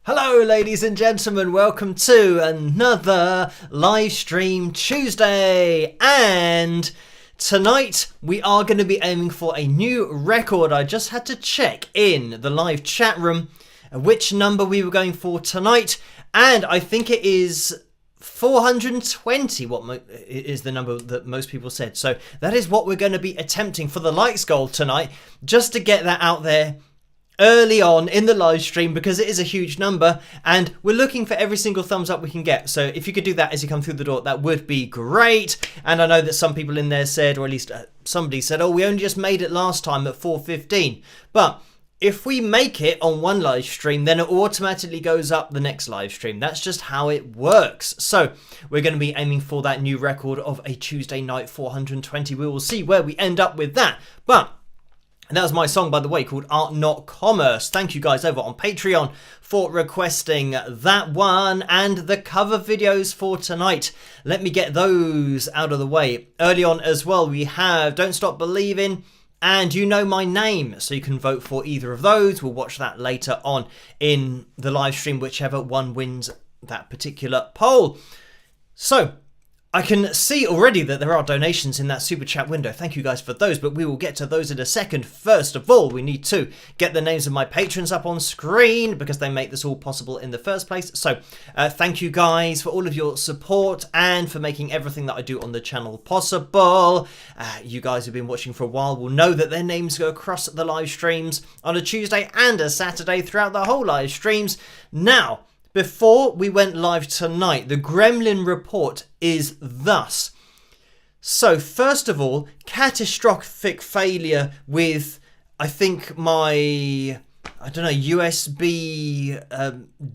Hello ladies and gentlemen, welcome to another live stream Tuesday, and tonight we are going to be aiming for a new record. I just had to check in the live chat room which number we were going for tonight, and I think it is 420 is the number that most people said. So that is what we're going to be attempting for the likes goal tonight, just to get that out there early on in the live stream because it is a huge number and we're looking for every single thumbs up we can get. So if you could do that as you come through the door, that would be great. And I know that some people in there said, or at least somebody said, oh, we only just made it last time at 4:15. But if we make it on one live stream, then it automatically goes up the next live stream. That's just how it works. So we're going to be aiming for that new record of a Tuesday night 420. We will see where we end up with that. But and that was my song, by the way, called Art Not Commerce. Thank you guys over on Patreon for requesting that one and the cover videos for tonight. Let me get those out of the way. Early on as well, we have Don't Stop Believing and You Know My Name. So you can vote for either of those. We'll watch that later on in the live stream, whichever one wins that particular poll. So I can see already that there are donations in that super chat window. Thank you guys for those, but we will get to those in a second. First of all, we need to get the names of my patrons up on screen because they make this all possible in the first place. So thank you guys for all of your support and for making everything that I do on the channel possible. You guys who've been watching for a while will know that their names go across the live streams on a Tuesday and a Saturday throughout the whole live streams. Now, before we went live tonight, the Gremlin report is thus. So, first of all, catastrophic failure with, I think, my, USB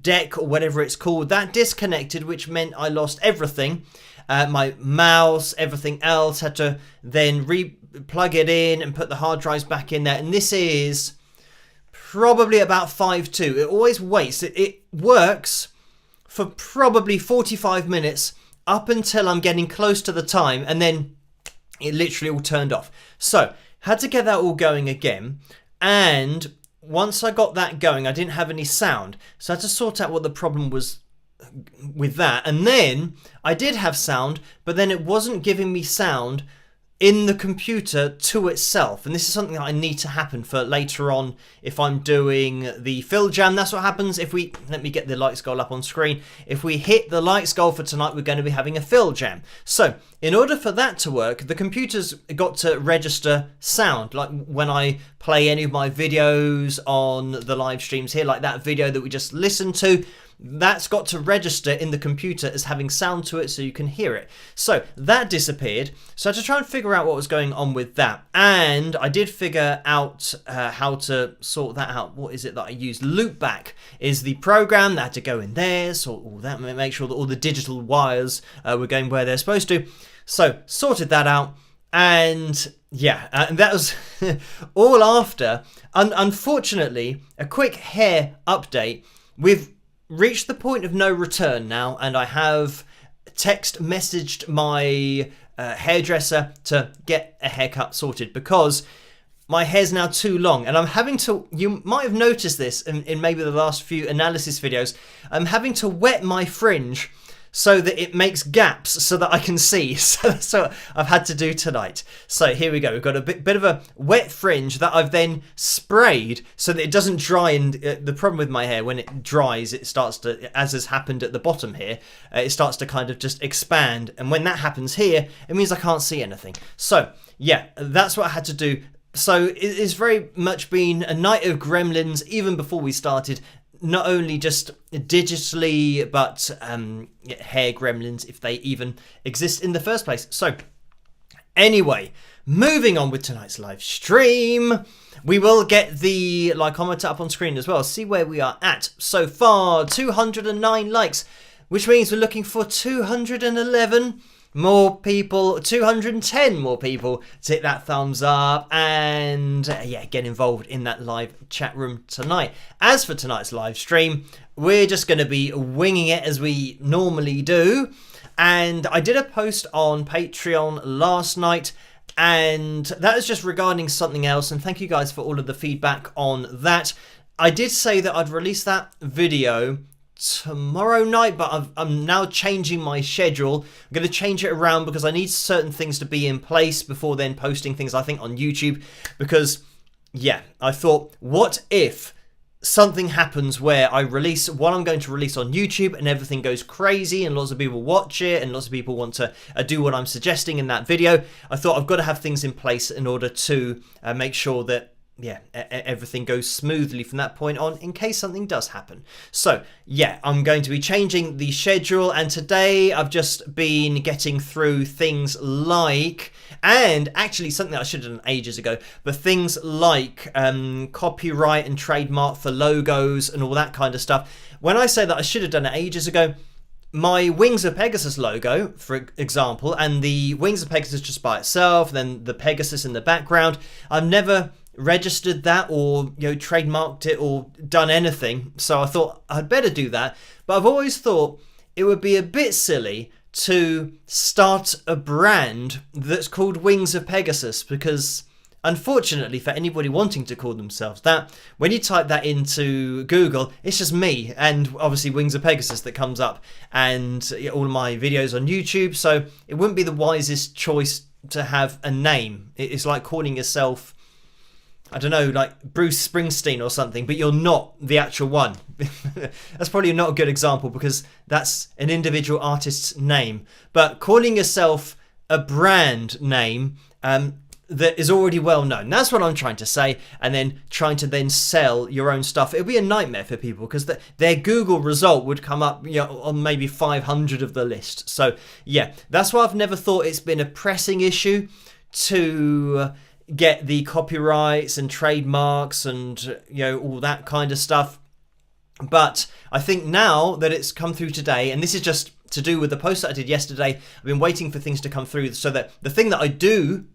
deck or whatever it's called. That disconnected, which meant I lost everything. My mouse, everything else. Had to then plug it in and put the hard drives back in there. And this is probably about 5.2. It always waits. It works for probably 45 minutes up until I'm getting close to the time, and then it literally all turned off. So had to get that all going again, and once I got that going, I didn't have any sound, so I had to sort out what the problem was with that. And then I did have sound, but then it wasn't giving me sound in the computer to itself, and this is something that I need to happen for later on if I'm doing the FilJam. That's what happens if we, let me get the likes goal up on screen, if we hit the likes goal for tonight, we're going to be having a FilJam. So in order for that to work, the computer's got to register sound, like when I play any of my videos on the live streams here, like that video that we just listened to. That's got to register in the computer as having sound to it so you can hear it. So that disappeared. So I had to try and figure out what was going on with that. And I did figure out how to sort that out. What is it that I used? Loopback is the program that had to go in there, sort all that, make sure that all the digital wires were going where they're supposed to. So sorted that out. And yeah, and that was all after, unfortunately, a quick hair update. We've reached the point of no return now, and I have text messaged my hairdresser to get a haircut sorted because my hair's now too long, and I'm having to, you might have noticed this in maybe the last few analysis videos, I'm having to wet my fringe so that it makes gaps so that I can see. So that's what I've had to do tonight. So here we go. We've got a bit of a wet fringe that I've then sprayed so that it doesn't dry. And the problem with my hair, when it dries, it starts to, as has happened at the bottom here, it starts to kind of just expand. And when that happens here, it means I can't see anything. So yeah, that's what I had to do. So it's very much been a night of gremlins even before we started. Not only just digitally, but hair gremlins, if they even exist in the first place. So anyway, moving on with tonight's live stream. We will get the likeometer up on screen as well. See where we are at so far. 209 likes, which means we're looking for 211 more people, 210 more people to hit that thumbs up and yeah, get involved in that live chat room tonight. As for tonight's live stream, we're just going to be winging it as we normally do. And I did a post on Patreon last night, and that is just regarding something else. And thank you guys for all of the feedback on that. I did say that I'd release that video tomorrow night, but I'm now changing my schedule. I'm going to change it around because I need certain things to be in place before then posting things, I think, on YouTube. Because, yeah, I thought, what if something happens where I release what I'm going to release on YouTube and everything goes crazy and lots of people watch it and lots of people want to do what I'm suggesting in that video? I thought I've got to have things in place in order to make sure that yeah, everything goes smoothly from that point on in case something does happen. So yeah, I'm going to be changing the schedule, and today I've just been getting through things like, and actually something that I should have done ages ago, but things like copyright and trademark for logos and all that kind of stuff. When I say that I should have done it ages ago, my Wings of Pegasus logo, for example, and the Wings of Pegasus just by itself, then the Pegasus in the background, I've never registered that or trademarked it or done anything, so I thought I'd better do that. But I've always thought it would be a bit silly to start a brand that's called Wings of Pegasus, because unfortunately for anybody wanting to call themselves that, when you type that into Google, it's just me and obviously Wings of Pegasus that comes up, and all of my videos on YouTube, so it wouldn't be the wisest choice to have a name. It's like calling yourself, I don't know, like Bruce Springsteen or something, but you're not the actual one. That's probably not a good example because that's an individual artist's name. But calling yourself a brand name that is already well known, that's what I'm trying to say. And then trying to then sell your own stuff, it'll be a nightmare for people because their Google result would come up on maybe 500 of the list. So yeah, that's why I've never thought it's been a pressing issue to get the copyrights and trademarks and all that kind of stuff. But I think now that it's come through today, and this is just to do with the post that I did yesterday, I've been waiting for things to come through so that the thing that I do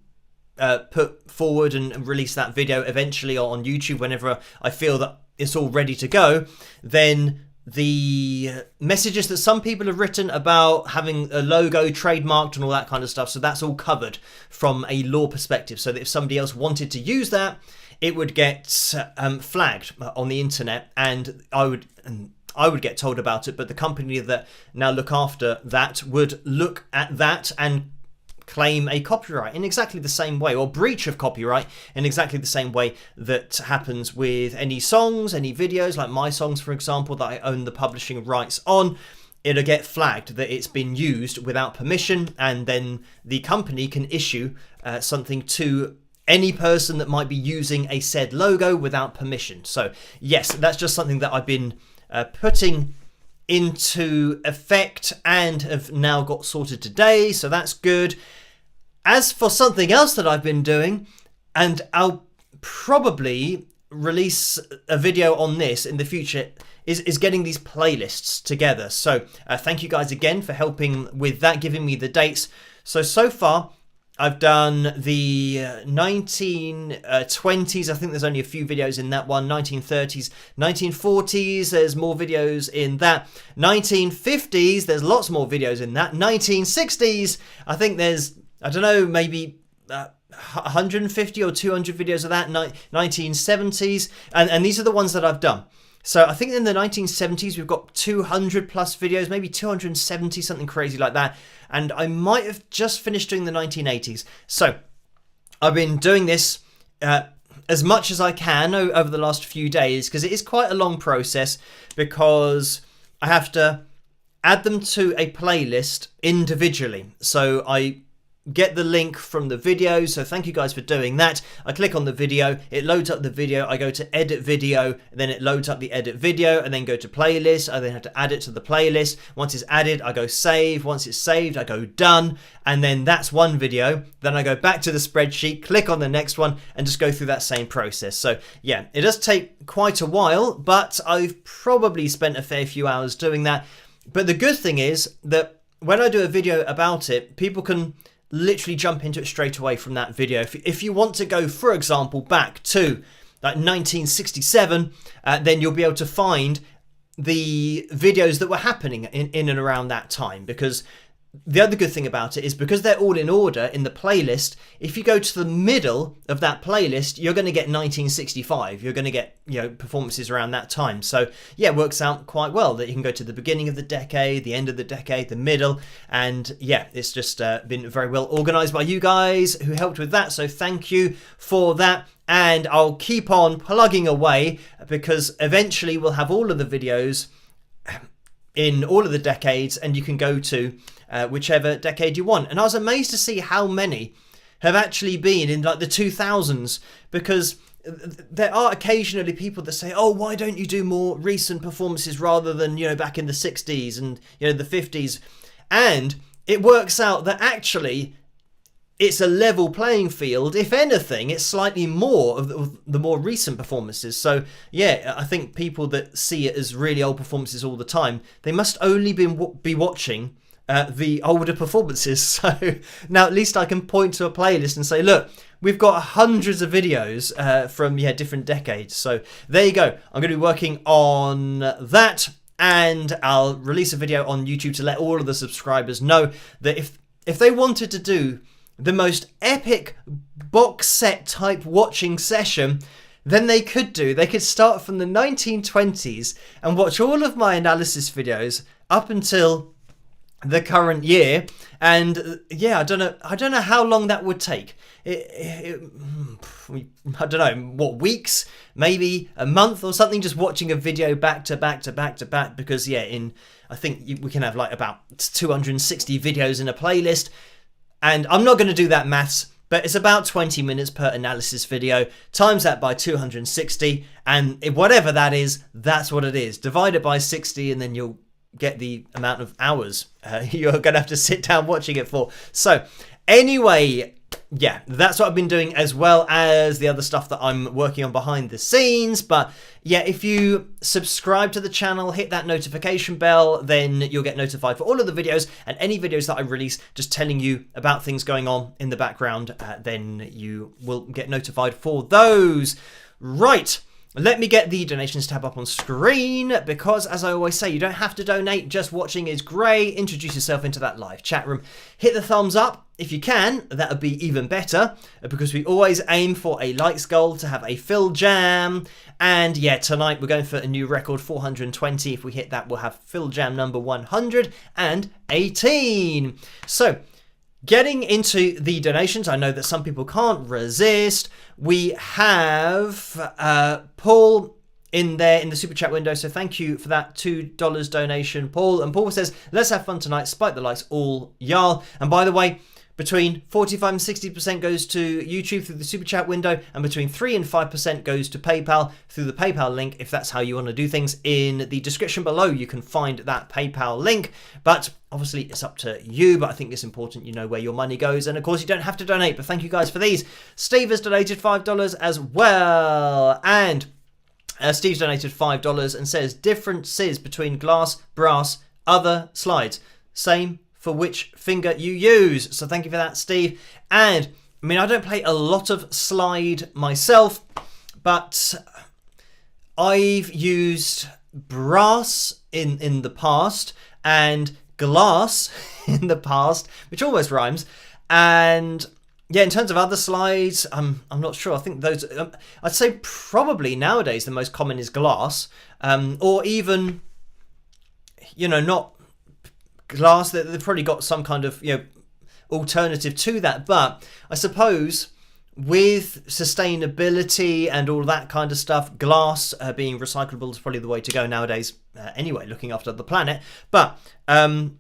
put forward and release that video eventually on YouTube whenever I feel that it's all ready to go, then the messages that some people have written about having a logo trademarked and all that kind of stuff, so that's all covered from a law perspective, so that if somebody else wanted to use that, it would get flagged on the internet, and I would get told about it, but the company that now look after that would look at that and claim a copyright in exactly the same way, or breach of copyright in exactly the same way that happens with any songs, any videos, like my songs, for example, that I own the publishing rights on. It'll get flagged that it's been used without permission, and then the company can issue something to any person that might be using a said logo without permission. So yes, that's just something that I've been putting into effect and have now got sorted today, so that's good. As for something else that I've been doing, and I'll probably release a video on this in the future, is getting these playlists together. So thank you guys again for helping with that, giving me the dates. So far I've done the 1920s, I think there's only a few videos in that one, 1930s, 1940s, there's more videos in that, 1950s, there's lots more videos in that, 1960s, I think there's, I don't know, maybe 150 or 200 videos of that, 1970s, and these are the ones that I've done. So I think in the 1970s we've got 200 plus videos, maybe 270, something crazy like that. And I might have just finished doing the 1980s. So I've been doing this as much as I can over the last few days, because it is quite a long process, because I have to add them to a playlist individually. So I get the link from the video, so thank you guys for doing that. I click on the video, it loads up the video, I go to edit video, and then it loads up the edit video, and then go to playlist. I then have to add it to the playlist. Once it's added, I go save. Once it's saved, I go done, and then that's one video. Then I go back to the spreadsheet, click on the next one, and just go through that same process. So yeah, it does take quite a while, but I've probably spent a fair few hours doing that. But the good thing is that when I do a video about it, people can literally jump into it straight away from that video. If you want to go, for example, back to like 1967, then you'll be able to find the videos that were happening in and around that time, because the other good thing about it is because they're all in order in the playlist, if you go to the middle of that playlist, you're going to get 1965. You're going to get, performances around that time. So yeah, it works out quite well that you can go to the beginning of the decade, the end of the decade, the middle. And yeah, it's just been very well organized by you guys who helped with that. So thank you for that. And I'll keep on plugging away, because eventually we'll have all of the videos in all of the decades, and you can go to whichever decade you want. And I was amazed to see how many have actually been in like the 2000s, because there are occasionally people that say, oh, why don't you do more recent performances rather than, back in the 60s and, the 50s? And it works out that actually it's a level playing field. If anything, it's slightly more of the more recent performances. So, yeah, I think people that see it as really old performances all the time, they must only be watching the older performances. So now at least I can point to a playlist and say, look, we've got hundreds of videos from different decades. So there you go. I'm going to be working on that, and I'll release a video on YouTube to let all of the subscribers know that if they wanted to do the most epic box set type watching session, then they could start from the 1920s and watch all of my analysis videos up until the current year. And I don't know how long that would take. I don't know, what, weeks, maybe a month or something, just watching a video back to back to back to back, because I think we can have like about 260 videos in a playlist, and I'm not going to do that maths, but it's about 20 minutes per analysis video. Times that by 260, and whatever that is, that's what it is. Divide it by 60, and then you'll get the amount of hours you're going to have to sit down watching it for. So anyway, that's what I've been doing, as well as the other stuff that I'm working on behind the scenes. But if you subscribe to the channel, hit that notification bell, then you'll get notified for all of the videos, and any videos that I release just telling you about things going on in the background, then you will get notified for those. Right. Let me get the donations tab up on screen, because as I always say, you don't have to donate, just watching is great. Introduce yourself into that live chat room. Hit the thumbs up if you can, that would be even better, because we always aim for a likes goal to have a FilJam. And tonight we're going for a new record, 420. If we hit that, we'll have FilJam number 118. So, getting into the donations, I know that some people can't resist. We have Paul in there in the super chat window, so thank you for that $2 donation, Paul. And Paul says, let's have fun tonight, spike the likes, all y'all. And by the way, between 45 and 60% goes to YouTube through the super chat window, and between 3 and 5% goes to PayPal through the PayPal link. If that's how you want to do things, in the description below you can find that PayPal link. But obviously it's up to you, but I think it's important you know where your money goes. And of course you don't have to donate, but thank you guys for these. Steve has donated $5 as well, and Steve's donated $5 and says, differences between glass, brass, other slides, same for which finger you use. So thank you for that, Steve. And I mean, I don't play a lot of slide myself, but I've used brass in the past and glass in the past, which almost rhymes. And in terms of other slides, I'm not sure. I think those, I'd say probably nowadays the most common is glass, or even, not glass. They've probably got some kind of alternative to that, but I suppose with sustainability and all that kind of stuff, glass being recyclable is probably the way to go nowadays, anyway, looking after the planet. But for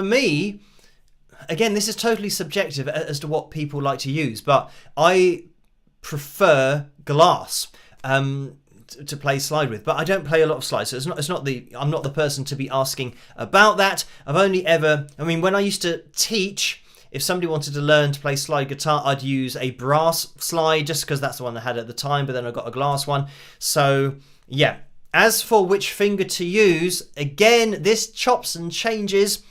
me, again, this is totally subjective as to what people like to use, but I prefer glass to play slide with, but I don't play a lot of slides, so I'm not the person to be asking about that. I've only ever, when I used to teach, if somebody wanted to learn to play slide guitar, I'd use a brass slide just because that's the one I had at the time, but then I got a glass one. So as for which finger to use, again, this chops and changes.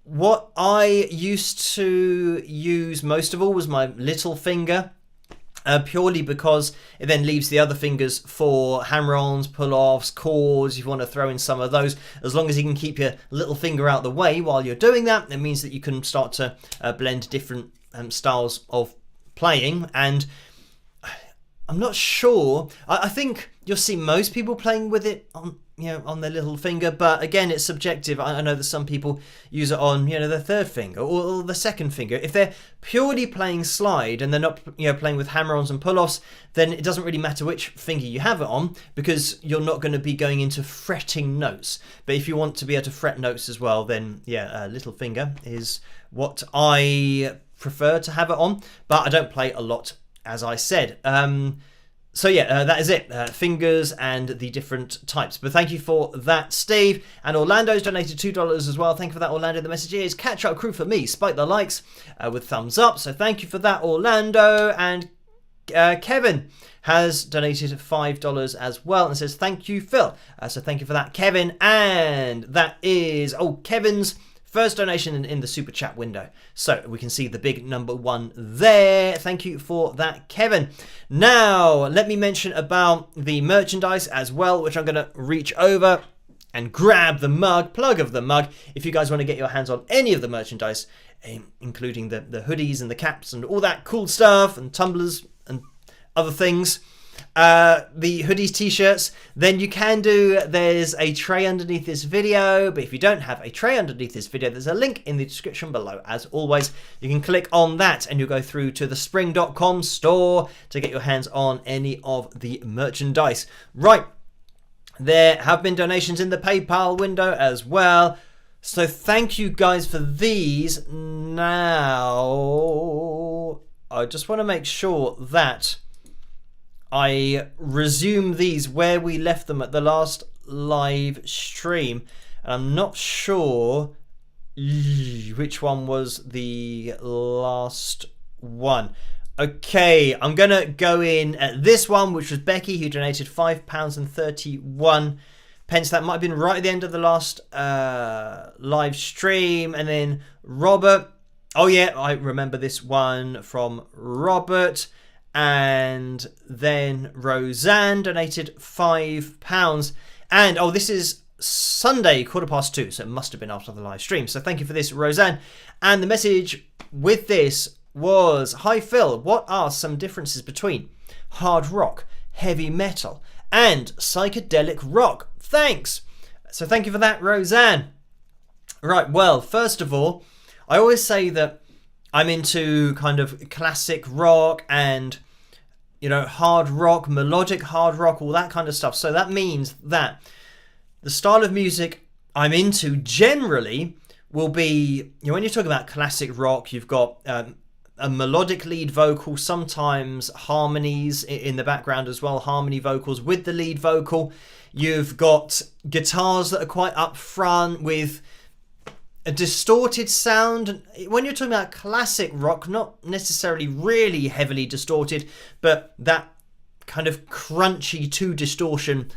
What I used to use most of all was my little finger, purely because it then leaves the other fingers for hammer-ons, pull-offs, chords. If you want to throw in some of those, as long as you can keep your little finger out the way while you're doing that, it means that you can start to blend different styles of playing. And I'm not sure. I think you'll see most people playing with it on their little finger, but again, it's subjective. I know that some people use it on their third finger or the second finger. If they're purely playing slide and they're not playing with hammer-ons and pull-offs, then it doesn't really matter which finger you have it on, because you're not going to be going into fretting notes. But if you want to be able to fret notes as well, then little finger is what I prefer to have it on, but I don't play a lot as I said. So yeah, that is it. Fingers and the different types. But thank you for that, Steve. And Orlando's donated $2 as well. Thank you for that, Orlando. The message is catch up crew for me. Spike the likes with thumbs up. So thank you for that, Orlando. And Kevin has donated $5 as well and says thank you, Phil. So thank you for that, Kevin. And that is Kevin's first donation in the super chat window. So we can see the big number 1 there. Thank you for that, Kevin. Now, let me mention about the merchandise as well, which I'm going to reach over and grab the mug, plug of the mug. If you guys want to get your hands on any of the merchandise, including the hoodies and the caps and all that cool stuff and tumblers and other things, the hoodies, t-shirts, then you can there's a tray underneath this video. But if you don't have a tray underneath this video, there's a link in the description below. As always, you can click on that and you'll go through to the spring.com store to get your hands on any of the merchandise. Right, there have been donations in the PayPal window as well, so thank you guys for these. Now I just want to make sure that I resume these where we left them at the last live stream. And I'm not sure which one was the last one. Okay, I'm going to go in at this one, which was Becky, who donated £5.31. That might have been right at the end of the last live stream. And then Robert. Oh, yeah, I remember this one from Robert. And then Roseanne donated £5. And this is Sunday, 2:15, so it must have been after the live stream. So thank you for this, Roseanne. And the message with this was, hi Phil, what are some differences between hard rock, heavy metal, and psychedelic rock? Thanks. So thank you for that, Roseanne. Right, well, first of all, I always say that I'm into kind of classic rock and, hard rock, melodic hard rock, all that kind of stuff. So that means that the style of music I'm into generally will be, when you talk about classic rock, you've got a melodic lead vocal, sometimes harmonies in the background as well, harmony vocals with the lead vocal. You've got guitars that are quite up front with a distorted sound. When you're talking about classic rock, not necessarily really heavily distorted, but that kind of crunchy to distortion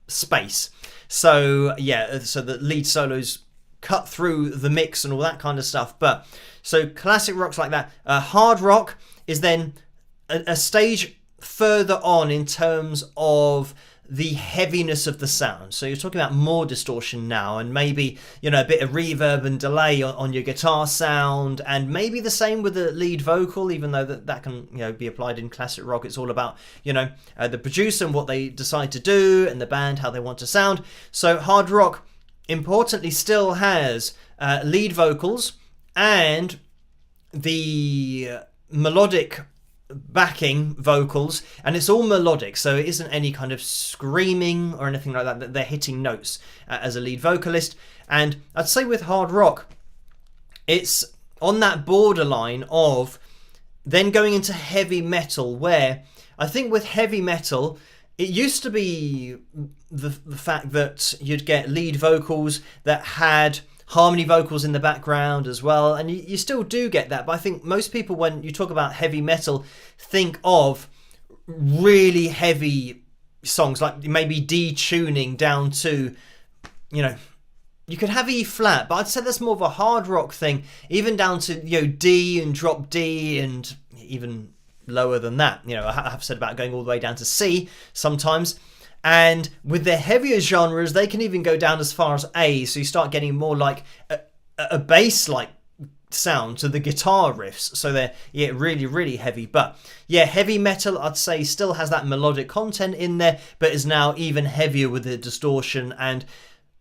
space. So yeah, so the lead solos cut through the mix and all that kind of stuff. But so classic rock's like that. Hard rock is then a stage further on in terms of the heaviness of the sound. So you're talking about more distortion now, and maybe a bit of reverb and delay on your guitar sound, and maybe the same with the lead vocal, even though that can be applied in classic rock. It's all about the producer and what they decide to do, and the band how they want to sound. So hard rock importantly still has lead vocals and the melodic backing vocals, and it's all melodic, so it isn't any kind of screaming or anything like that they're hitting notes as a lead vocalist. And I'd say with hard rock, it's on that borderline of then going into heavy metal, where I think with heavy metal it used to be the fact that you'd get lead vocals that had harmony vocals in the background as well, and you still do get that. But I think most people, when you talk about heavy metal, think of really heavy songs, like maybe detuning down to, you could have E flat, but I'd say that's more of a hard rock thing, even down to D and drop D, and even lower than that. I have said about going all the way down to C sometimes. And with their heavier genres, they can even go down as far as A, so you start getting more like a bass-like sound to the guitar riffs. So they're really, really heavy. But yeah, heavy metal, I'd say, still has that melodic content in there, but is now even heavier with the distortion. And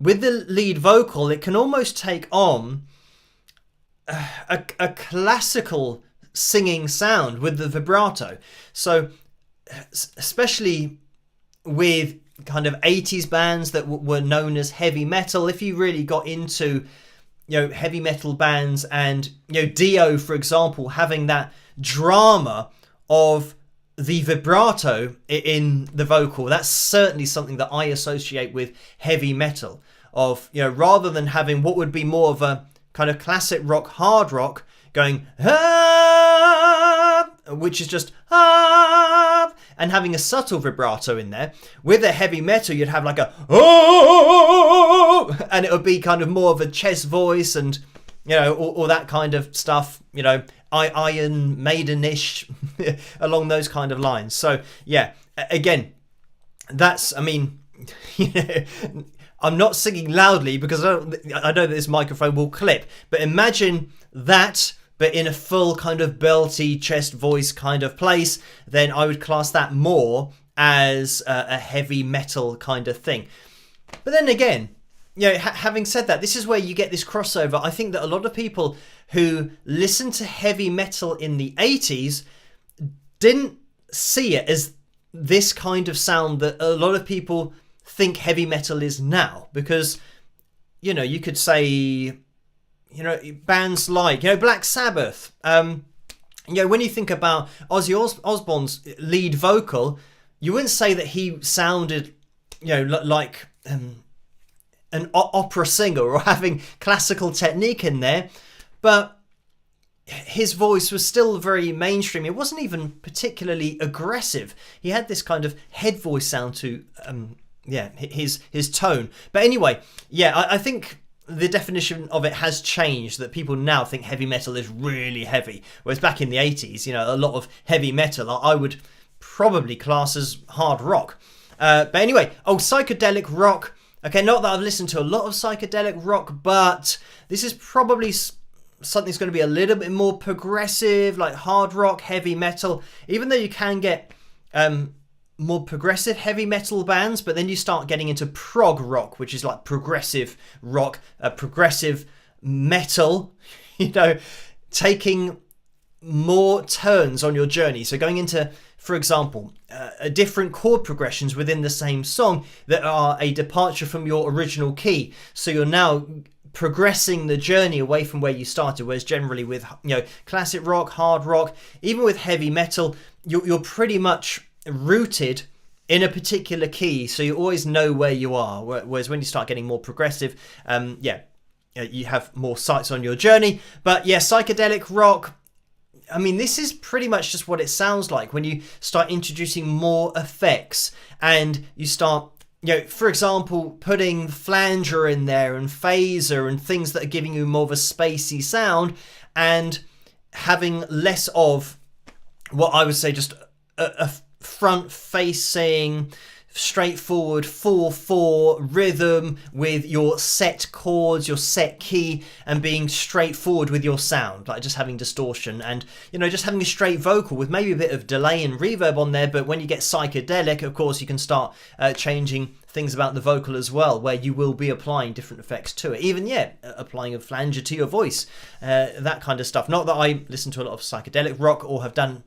with the lead vocal, it can almost take on a classical singing sound with the vibrato. So especially with kind of 80s bands that were known as heavy metal, if you really got into heavy metal bands, and Dio, for example, having that drama of the vibrato in the vocal. That's certainly something that I associate with heavy metal. Of, you know, rather than having what would be more of a kind of classic rock, hard rock, going ah, which is just ah, and having a subtle vibrato in there. With a heavy metal, you'd have like a oh, and it would be kind of more of a chest voice, and you know, all that kind of stuff. You know, Iron Maidenish, along those kind of lines. So yeah, that's, I mean, you know, I'm not singing loudly because I know that this microphone will clip, but imagine that, but in a full kind of belty chest voice kind of place, then I would class that more as a heavy metal kind of thing. But then again, you know, having said that, this is where you get this crossover. I think that a lot of people who listened to heavy metal in the 80s didn't see it as this kind of sound that a lot of people think heavy metal is now. Because, you know, you could say, you know, bands like, you know, Black Sabbath. You know, when you think about Ozzy Osbourne's lead vocal, you wouldn't say that he sounded, you know, like an opera singer or having classical technique in there, but his voice was still very mainstream. It wasn't even particularly aggressive. He had this kind of head voice sound to his tone. But anyway, yeah, I think the definition of it has changed, that people now think heavy metal is really heavy, whereas back in the 80s, you know, a lot of heavy metal I would probably class as hard rock. But anyway, psychedelic rock. Okay, not that I've listened to a lot of psychedelic rock, but this is probably something that's going to be a little bit more progressive, like hard rock, heavy metal. Even though you can get more progressive heavy metal bands, but then you start getting into prog rock, which is like progressive rock, progressive metal, you know, taking more turns on your journey. So going into, for example, different chord progressions within the same song that are a departure from your original key. So you're now progressing the journey away from where you started, whereas generally with, you know, classic rock, hard rock, even with heavy metal, you're pretty much rooted in a particular key, so you always know where you are. Whereas when you start getting more progressive, you have more sights on your journey. But yeah, psychedelic rock, I mean, this is pretty much just what it sounds like when you start introducing more effects and you start, you know, for example, putting flanger in there and phaser and things that are giving you more of a spacey sound, and having less of what I would say just a front-facing, straightforward 4/4 rhythm with your set chords, your set key, and being straightforward with your sound, like just having distortion and, you know, just having a straight vocal with maybe a bit of delay and reverb on there. But when you get psychedelic, of course, you can start changing things about the vocal as well, where you will be applying different effects to it, even applying a flanger to your voice, that kind of stuff. Not that I listen to a lot of psychedelic rock or have done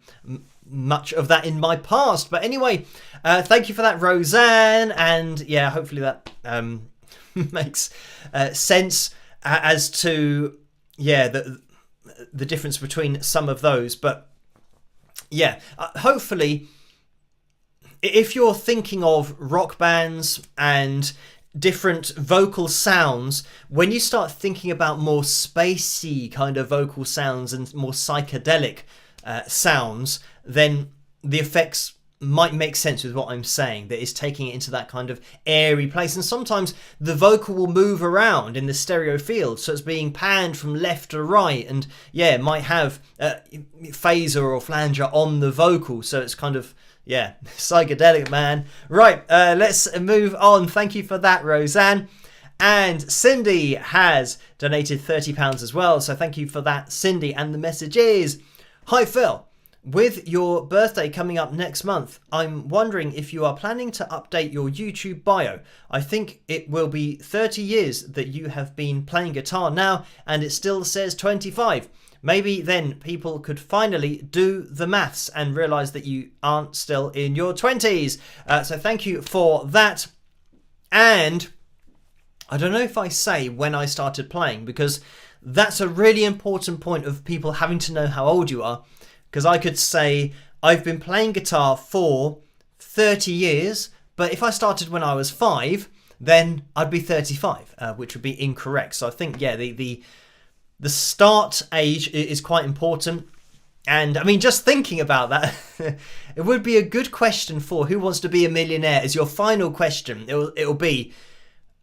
much of that in my past, but anyway, thank you for that, Roseanne, and yeah, hopefully that makes sense as to the difference between some of those. But yeah, hopefully, if you're thinking of rock bands and different vocal sounds, when you start thinking about more spacey kind of vocal sounds and more psychedelic sounds, then the effects might make sense with what I'm saying. That is taking it into that kind of airy place, and sometimes the vocal will move around in the stereo field, so it's being panned from left to right, and yeah, it might have phaser or flanger on the vocal, so it's kind of psychedelic, man. Right, let's move on. Thank you for that, Roseanne. And Cindy has donated £30 as well, so thank you for that, Cindy. And the message is, hi Phil, with your birthday coming up next month, I'm wondering if you are planning to update your YouTube bio. I think it will be 30 years that you have been playing guitar now, and it still says 25. Maybe then people could finally do the maths and realise that you aren't still in your 20s. So thank you for that. And I don't know if I say when I started playing, because that's a really important point of people having to know how old you are. Because I could say I've been playing guitar for 30 years, but if I started when I was 5, then I'd be 35, which would be incorrect. So I think, yeah, the start age is quite important. And I mean, just thinking about that, it would be a good question for Who Wants to Be a Millionaire as your final question. It'll be,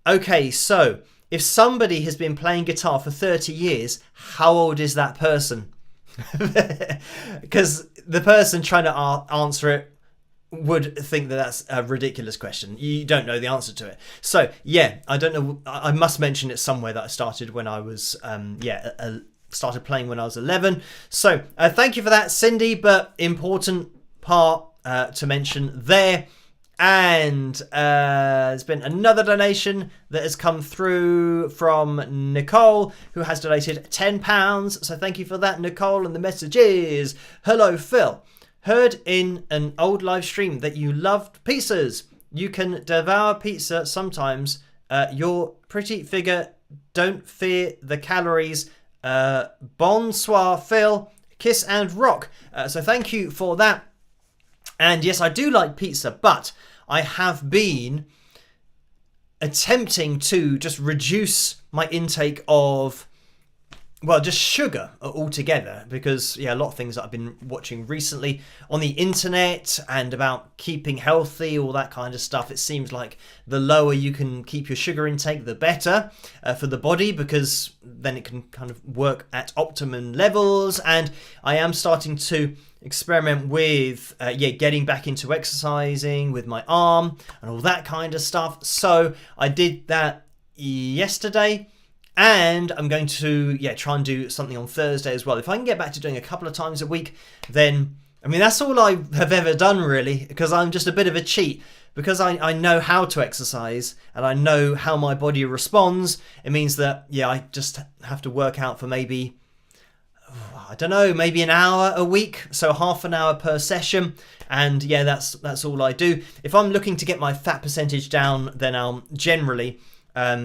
okay, so if somebody has been playing guitar for 30 years, how old is that person? Because the person trying to answer it would think that that's a ridiculous question. You don't know the answer to it. So, yeah, I don't know. I must mention it somewhere that I started when I was, started playing when I was 11. So thank you for that, Cindy, but important part to mention there. And there's been another donation that has come through from Nicole, who has donated £10. So thank you for that, Nicole. And the message is, hello, Phil. Heard in an old live stream that you loved pizzas. You can devour pizza sometimes. Your pretty figure, don't fear the calories. Bonsoir, Phil. Kiss and rock. So thank you for that. And yes, I do like pizza, but I have been attempting to just reduce my intake of, well, just sugar altogether, because, yeah, a lot of things that I've been watching recently on the internet and about keeping healthy, all that kind of stuff. It seems like the lower you can keep your sugar intake, the better for the body, because then it can kind of work at optimum levels. And I am starting to experiment with, getting back into exercising with my arm and all that kind of stuff. So I did that yesterday. And I'm going to, try and do something on Thursday as well. If I can get back to doing a couple of times a week, then, I mean, that's all I have ever done, really, because I'm just a bit of a cheat. Because I know how to exercise and I know how my body responds, it means that, I just have to work out for maybe, I don't know, maybe an hour a week. So half an hour per session. And, that's all I do. If I'm looking to get my fat percentage down, then I'll generally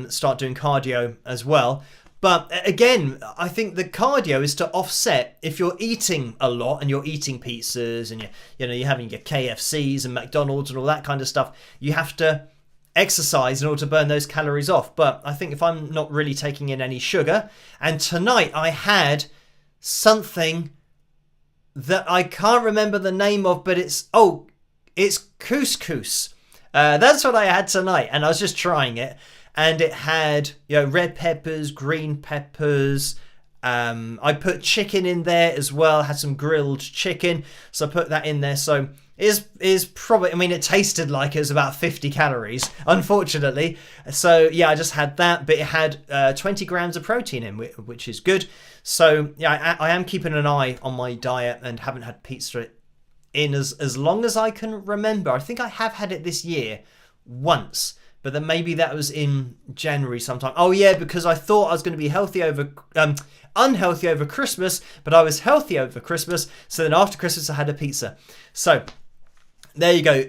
start doing cardio as well. But again, I think the cardio is to offset if you're eating a lot and you're eating pizzas and you're having your KFCs and McDonald's and all that kind of stuff. You have to exercise in order to burn those calories off. But I think if I'm not really taking in any sugar, and tonight I had something that I can't remember the name of, but it's couscous. That's what I had tonight, and I was just trying it. And it had, red peppers, green peppers. I put chicken in there as well. Had some grilled chicken, so I put that in there. So is probably, I mean, it tasted like it was about 50 calories, unfortunately. So I just had that, but it had 20 grams of protein in, which is good. So I am keeping an eye on my diet and haven't had pizza in as long as I can remember. I think I have had it this year once. But then maybe that was in January sometime. Oh yeah, because I thought I was going to be unhealthy over Christmas, but I was healthy over Christmas. So then after Christmas, I had a pizza. So there you go.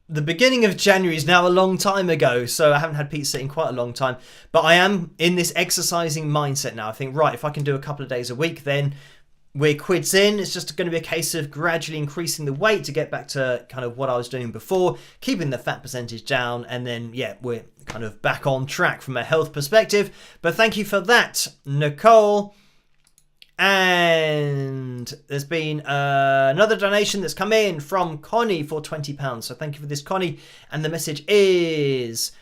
The beginning of January is now a long time ago, so I haven't had pizza in quite a long time. But I am in this exercising mindset now. I think, right, if I can do a couple of days a week, then we're quids in. It's just going to be a case of gradually increasing the weight to get back to kind of what I was doing before, keeping the fat percentage down, and then, we're kind of back on track from a health perspective. But thank you for that, Nicole. And there's been another donation that's come in from Connie for £20. So thank you for this, Connie. And the message is,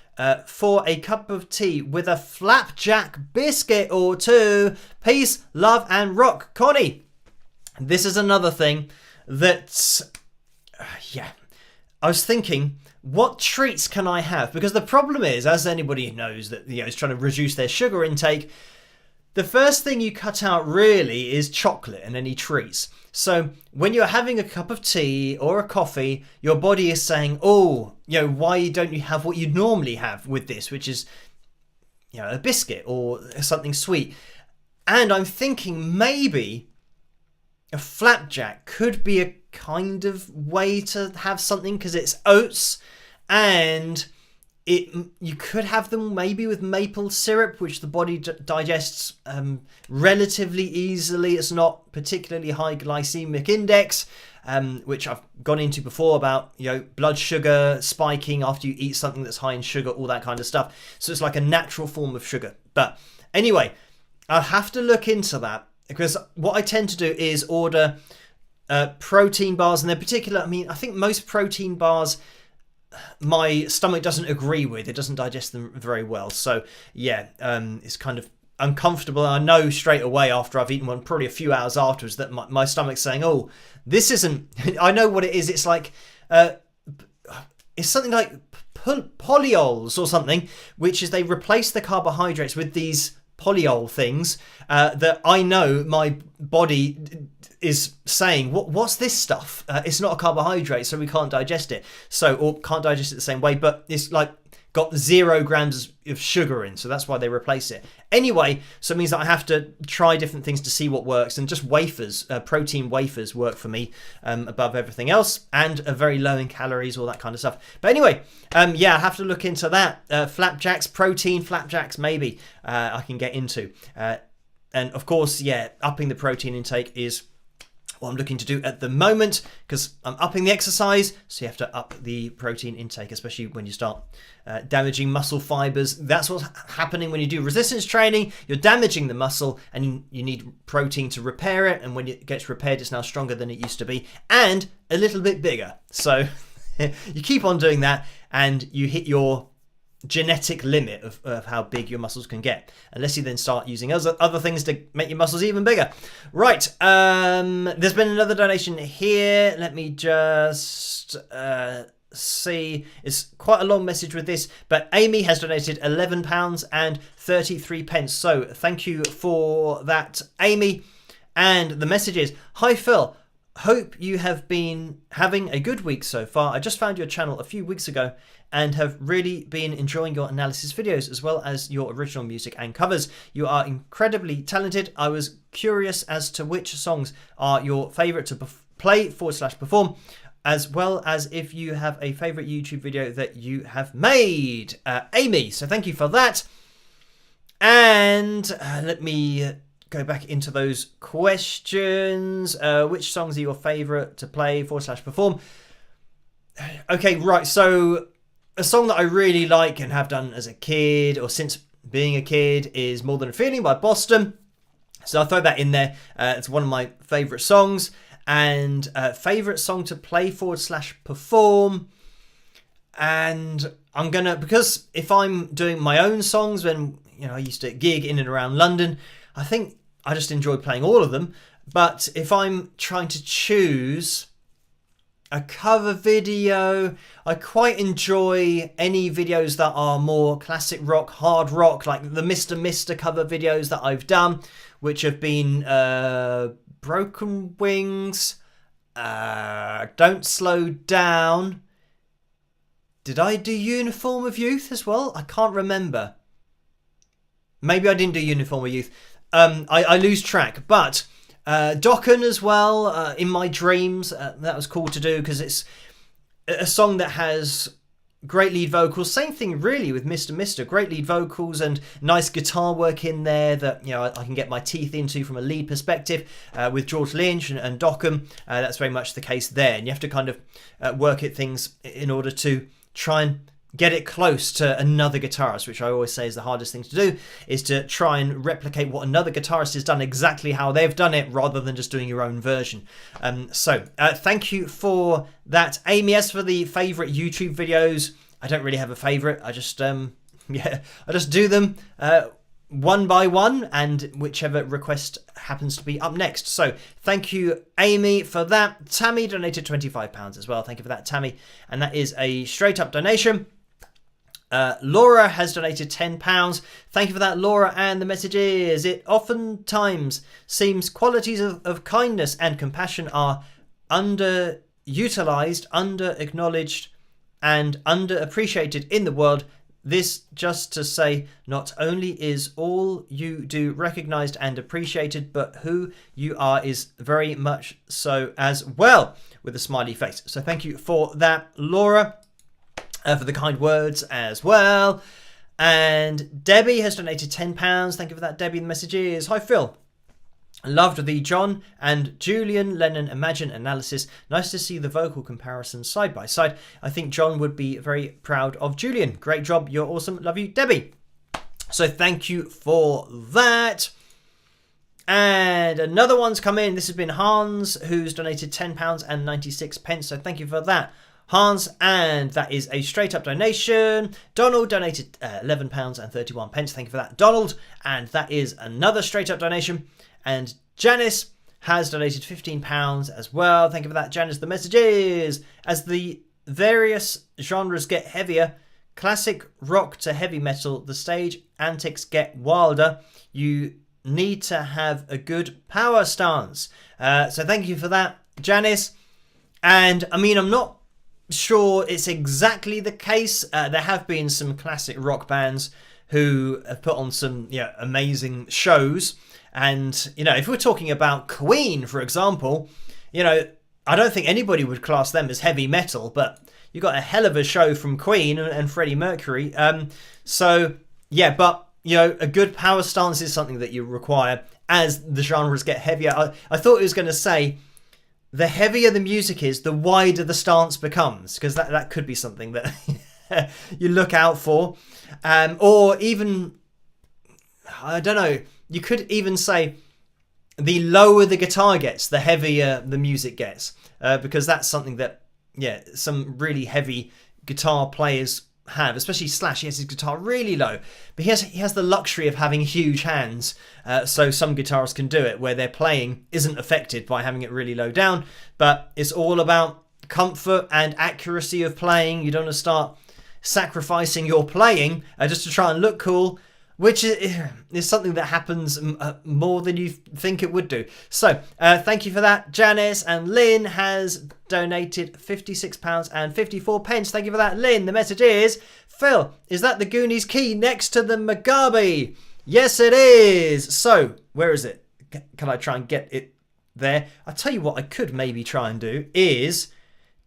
for a cup of tea with a flapjack biscuit or two. Peace, love, and rock. Connie, this is another thing that, I was thinking, what treats can I have? Because the problem is, as anybody knows that is trying to reduce their sugar intake, the first thing you cut out really is chocolate and any treats. So when you're having a cup of tea or a coffee, your body is saying, why don't you have what you'd normally have with this, which is, a biscuit or something sweet. And I'm thinking maybe a flapjack could be a kind of way to have something, because it's oats and You could have them maybe with maple syrup, which the body digests relatively easily. It's not particularly high glycemic index, which I've gone into before about, blood sugar spiking after you eat something that's high in sugar, all that kind of stuff. So it's like a natural form of sugar. But anyway, I'll have to look into that, because what I tend to do is order protein bars, and they're particular. I think most protein bars my stomach doesn't agree with. It doesn't digest them very well. So yeah, it's kind of uncomfortable. I know straight away after I've eaten one, probably a few hours afterwards, that my stomach's saying, oh, this isn't... I know what it is. It's like... it's something like polyols or something, which is they replace the carbohydrates with these polyol things that I know my body is saying, what's this stuff? It's not a carbohydrate, so we can't digest it. Or can't digest it the same way, but it's like got 0 grams of sugar in, so that's why they replace it. Anyway, so it means that I have to try different things to see what works, and just wafers, protein wafers work for me above everything else, and are very low in calories, all that kind of stuff. But anyway, yeah, I have to look into that. Flapjacks, protein flapjacks, maybe I can get into. And of course, yeah, upping the protein intake is what I'm looking to do at the moment, because I'm upping the exercise, so you have to up the protein intake, especially when you start damaging muscle fibers. That's what's happening when you do resistance training. You're damaging the muscle, and you need protein to repair it, and when it gets repaired, it's now stronger than it used to be, and a little bit bigger. So you keep on doing that, and you hit your genetic limit of how big your muscles can get, unless you then start using other things to make your muscles even bigger. Right, there's been another donation here. Let me just see. It's quite a long message with this, but Amy has donated £11 and 33 pence. So thank you for that, Amy. And the message is, hi Phil, hope you have been having a good week so far. I just found your channel a few weeks ago and have really been enjoying your analysis videos, as well as your original music and covers. You are incredibly talented. I was curious as to which songs are your favourite to play/perform, as well as if you have a favourite YouTube video that you have made. Amy, so thank you for that. And let me go back into those questions. Which songs are your favourite to play/perform? Okay, right, so a song that I really like and have done as a kid, or since being a kid, is More Than a Feeling by Boston. So I'll throw that in there. It's one of my favourite songs. And favourite song to play/perform. And I'm going to, because if I'm doing my own songs, when I used to gig in and around London, I think I just enjoy playing all of them. But if I'm trying to choose a cover video, I quite enjoy any videos that are more classic rock, hard rock, like the Mr. cover videos that I've done, which have been Broken Wings, Don't Slow Down. Did I do Uniform of Youth as well? I can't remember. Maybe I didn't do Uniform of Youth. I lose track, but Dokken as well, In My Dreams. That was cool to do because it's a song that has great lead vocals. Same thing really with Mr. Great lead vocals and nice guitar work in there that I can get my teeth into from a lead perspective. With George Lynch and Dokken, that's very much the case there. And you have to kind of work at things in order to try and get it close to another guitarist, which I always say is the hardest thing to do, is to try and replicate what another guitarist has done exactly how they've done it, rather than just doing your own version. So thank you for that, Amy. As for the favourite YouTube videos, I don't really have a favourite. I just I just do them one by one, and whichever request happens to be up next. So thank you, Amy, for that. Tammy donated £25 as well. Thank you for that, Tammy. And that is a straight up donation. Laura has donated £10. Thank you for that, Laura. And the message is, it oftentimes seems qualities of kindness and compassion are underutilized, under-acknowledged, and underappreciated in the world. This just to say, not only is all you do recognized and appreciated, but who you are is very much so as well, with a smiley face. So thank you for that, Laura. for the kind words as well. And Debbie has donated £10. Thank you for that, Debbie. The message is, hi Phil. Loved the John and Julian Lennon Imagine analysis. Nice to see the vocal comparisons side by side. I think John would be very proud of Julian. Great job. You're awesome. Love you, Debbie. So thank you for that. And another one's come in. This has been Hans, who's donated £10 and 96 pence. So thank you for that, Hans. And that is a straight up donation. Donald donated £11 and 31 pence. Thank you for that, Donald. And that is another straight up donation. And Janice has donated £15 as well. Thank you for that, Janice. The message is, as the various genres get heavier, classic rock to heavy metal, the stage antics get wilder. You need to have a good power stance. So thank you for that, Janice. And I mean, I'm not sure it's exactly the case. There have been some classic rock bands who have put on some amazing shows. And, if we're talking about Queen, for example, I don't think anybody would class them as heavy metal, but you got a hell of a show from Queen and Freddie Mercury. But a good power stance is something that you require as the genres get heavier. I thought it was going to say, the heavier the music is, the wider the stance becomes, because that could be something that you look out for. Or even, I don't know, you could even say the lower the guitar gets, the heavier the music gets, because that's something that, some really heavy guitar players have, especially Slash. He has his guitar really low, but he has the luxury of having huge hands, so some guitarists can do it where their playing isn't affected by having it really low down, but it's all about comfort and accuracy of playing. You don't want to start sacrificing your playing just to try and look cool, which is something that happens more than you think it would do. So, thank you for that, Janice. And Lynn has donated £56 and 54 pence. Thank you for that, Lynn. The message is, Phil, is that the Goonies key next to the Mugabe? Yes, it is. So, where is it? Can I try and get it there? I'll tell you what I could maybe try and do is,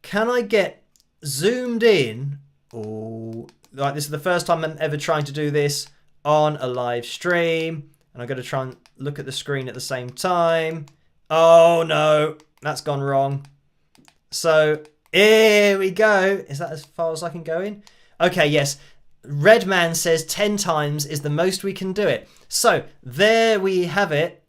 can I get zoomed in? Oh, like this is the first time I'm ever trying to do this on a live stream, and I'm going to try and look at the screen at the same time. Oh no, that's gone wrong. So here we go. Is that as far as I can go in? Okay, yes. Redman says 10 times is the most we can do it. So there we have it.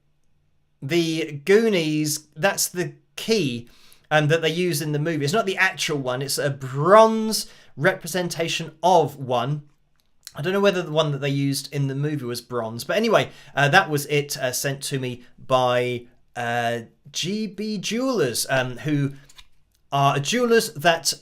The Goonies, that's the key that they use in the movie. It's not the actual one. It's a bronze representation of one. I don't know whether the one that they used in the movie was bronze. But anyway, that was it, sent to me by GB Jewelers, who are jewelers that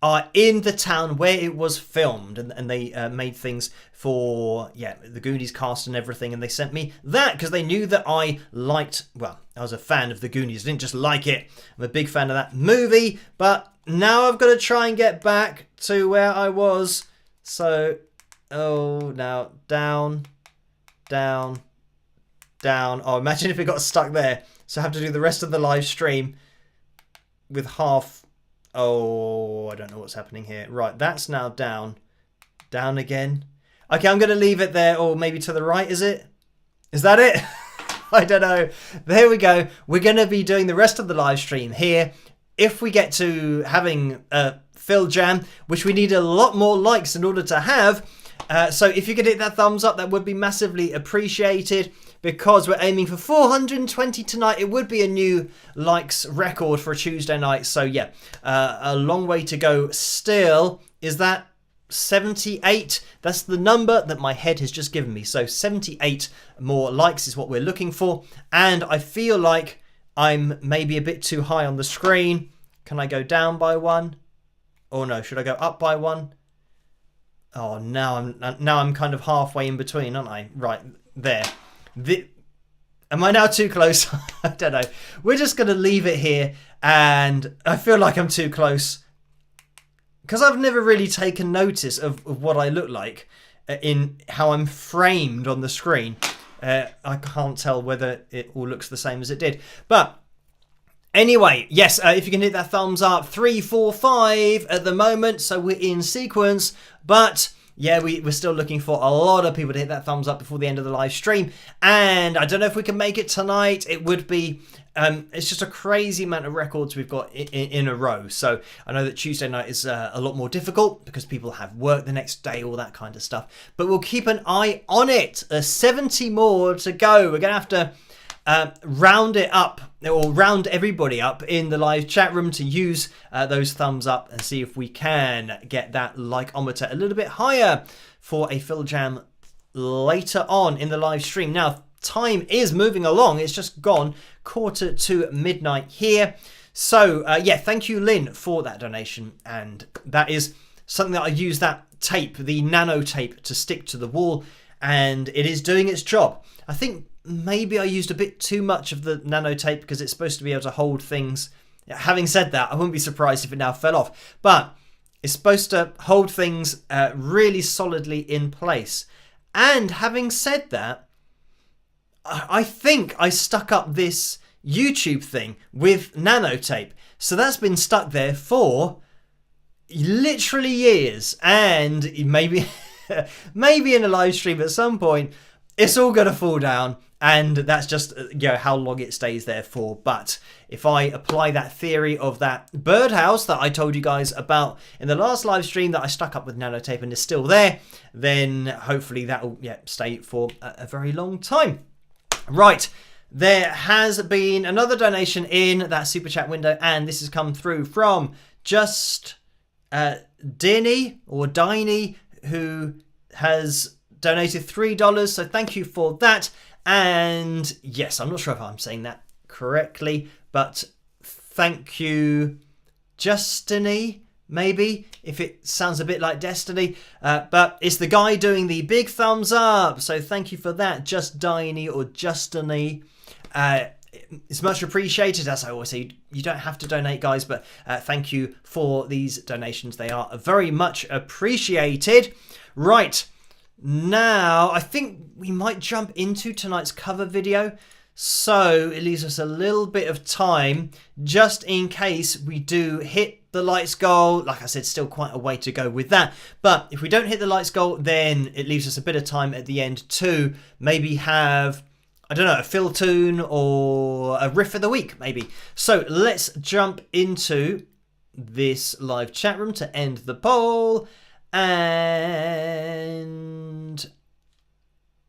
are in the town where it was filmed. And they made things for, the Goonies cast and everything. And they sent me that because they knew that I liked, I was a fan of the Goonies. I didn't just like it. I'm a big fan of that movie. But now I've got to try and get back to where I was. So... now down. Oh, imagine if it got stuck there. So I have to do the rest of the live stream with half. Oh, I don't know what's happening here. Right, that's now down. Down again. Okay, I'm going to leave it there, or maybe to the right, is it? Is that it? I don't know. There we go. We're going to be doing the rest of the live stream here. If we get to having a FilJam, which we need a lot more likes in order to have. So if you could hit that thumbs up, that would be massively appreciated, because we're aiming for 420 tonight. It would be a new likes record for a Tuesday night. So a long way to go still. Is that 78? That's the number that my head has just given me. So 78 more likes is what we're looking for. And I feel like I'm maybe a bit too high on the screen. Can I go down by one? Or no, should I go up by one? Oh, now I'm kind of halfway in between, aren't I? Right, there. Am I now too close? I don't know. We're just going to leave it here, and I feel like I'm too close. Because I've never really taken notice of what I look like in how I'm framed on the screen. I can't tell whether it all looks the same as it did. But Anyway, yes, if you can hit that thumbs up, 3, 4, 5 at the moment, so we're in sequence, but yeah, we're still looking for a lot of people to hit that thumbs up before the end of the live stream, and I don't know if we can make it tonight. It would be, it's just a crazy amount of records we've got in a row, so I know that Tuesday night is a lot more difficult because people have work the next day, all that kind of stuff, but we'll keep an eye on it. 70 more to go. We're going to have to round it up, or round everybody up in the live chat room to use those thumbs up and see if we can get that likeometer a little bit higher for a FilJam later on in the live stream. Now, time is moving along. It's just gone 1:45 here. So, yeah, thank you, Lynn, for that donation. And that is something that I use that tape, the nano tape, to stick to the wall. And it is doing its job. I think maybe I used a bit too much of the nano tape because it's supposed to be able to hold things. Having said that, I wouldn't be surprised if it now fell off. But it's supposed to hold things really solidly in place. And having said that, I think I stuck up this YouTube thing with nano tape. So that's been stuck there for literally years. And maybe, maybe in a live stream at some point, it's all going to fall down. And that's just, you know, how long it stays there for. But if I apply that theory of that birdhouse that I told you guys about in the last live stream that I stuck up with nanotape and is still there, then hopefully that will stay for a very long time. Right, there has been another donation in that super chat window, and this has come through from just Dinny or Diney, who has donated $3. So thank you for that. And yes, I'm not sure if I'm saying that correctly, but thank you, Justiny, maybe, if it sounds a bit like Destiny. But it's the guy doing the big thumbs up. So thank you for that, Justiny or Justiny. It's much appreciated. As I always say, you don't have to donate, guys, but thank you for these donations. They are very much appreciated. Right. Now, I think we might jump into tonight's cover video, so it leaves us a little bit of time just in case we do hit the lights goal. Like I said, still quite a way to go with that, but if we don't hit the lights goal, then it leaves us a bit of time at the end to maybe have, I don't know, a fill tune or a riff of the week, maybe. So let's jump into this live chat room to end the poll. And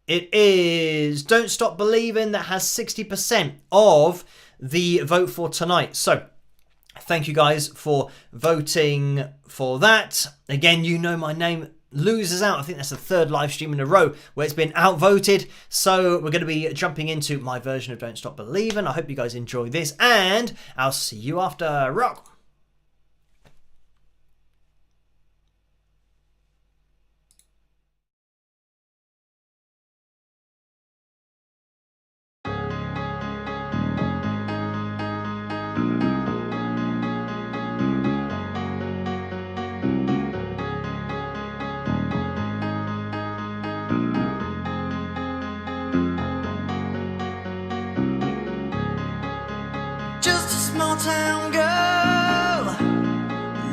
it is Don't Stop Believing that has 60% of the vote for tonight. So thank you guys for voting for that. Again, you know my name loses out. I think that's the third live stream in a row where it's been outvoted. So we're going to be jumping into my version of Don't Stop Believing. I hope you guys enjoy this, and I'll see you after. Rock! Small town girl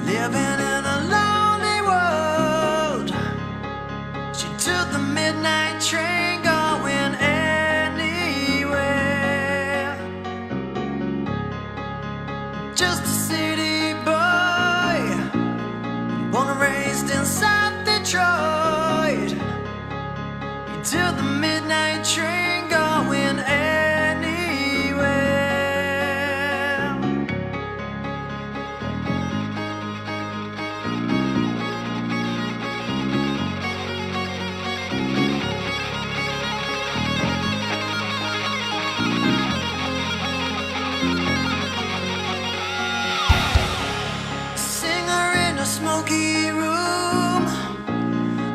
living in a lonely world. She took the midnight train going anywhere. Just a city boy, born and raised in South Detroit. He took the midnight train going anywhere. Smoky room,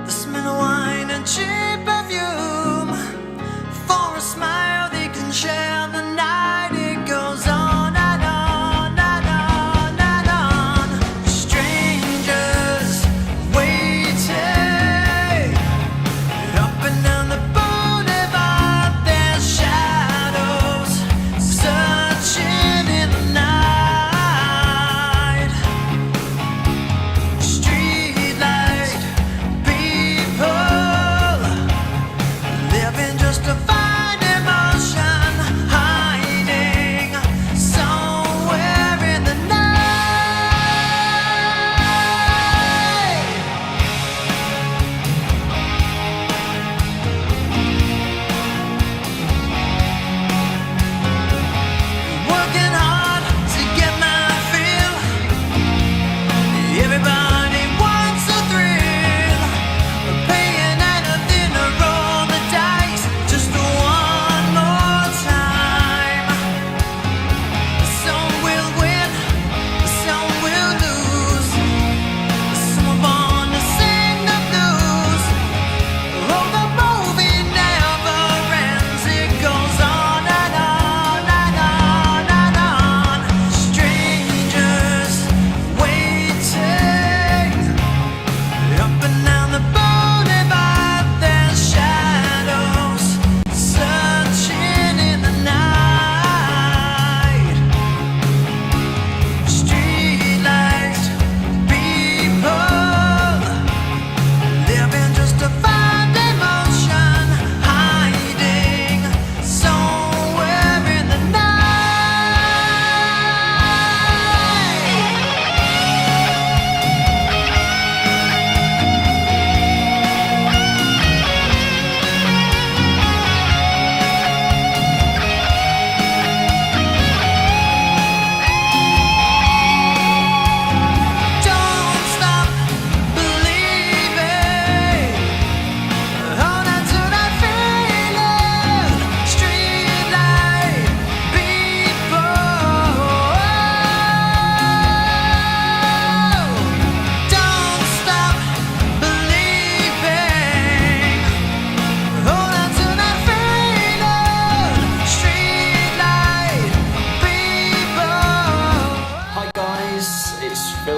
the smell of wine and cheap perfume. For a smile they can share the night. It goes on and on and on and on. Strangers waiting up and down the boulevard. There's shadows searching in the night.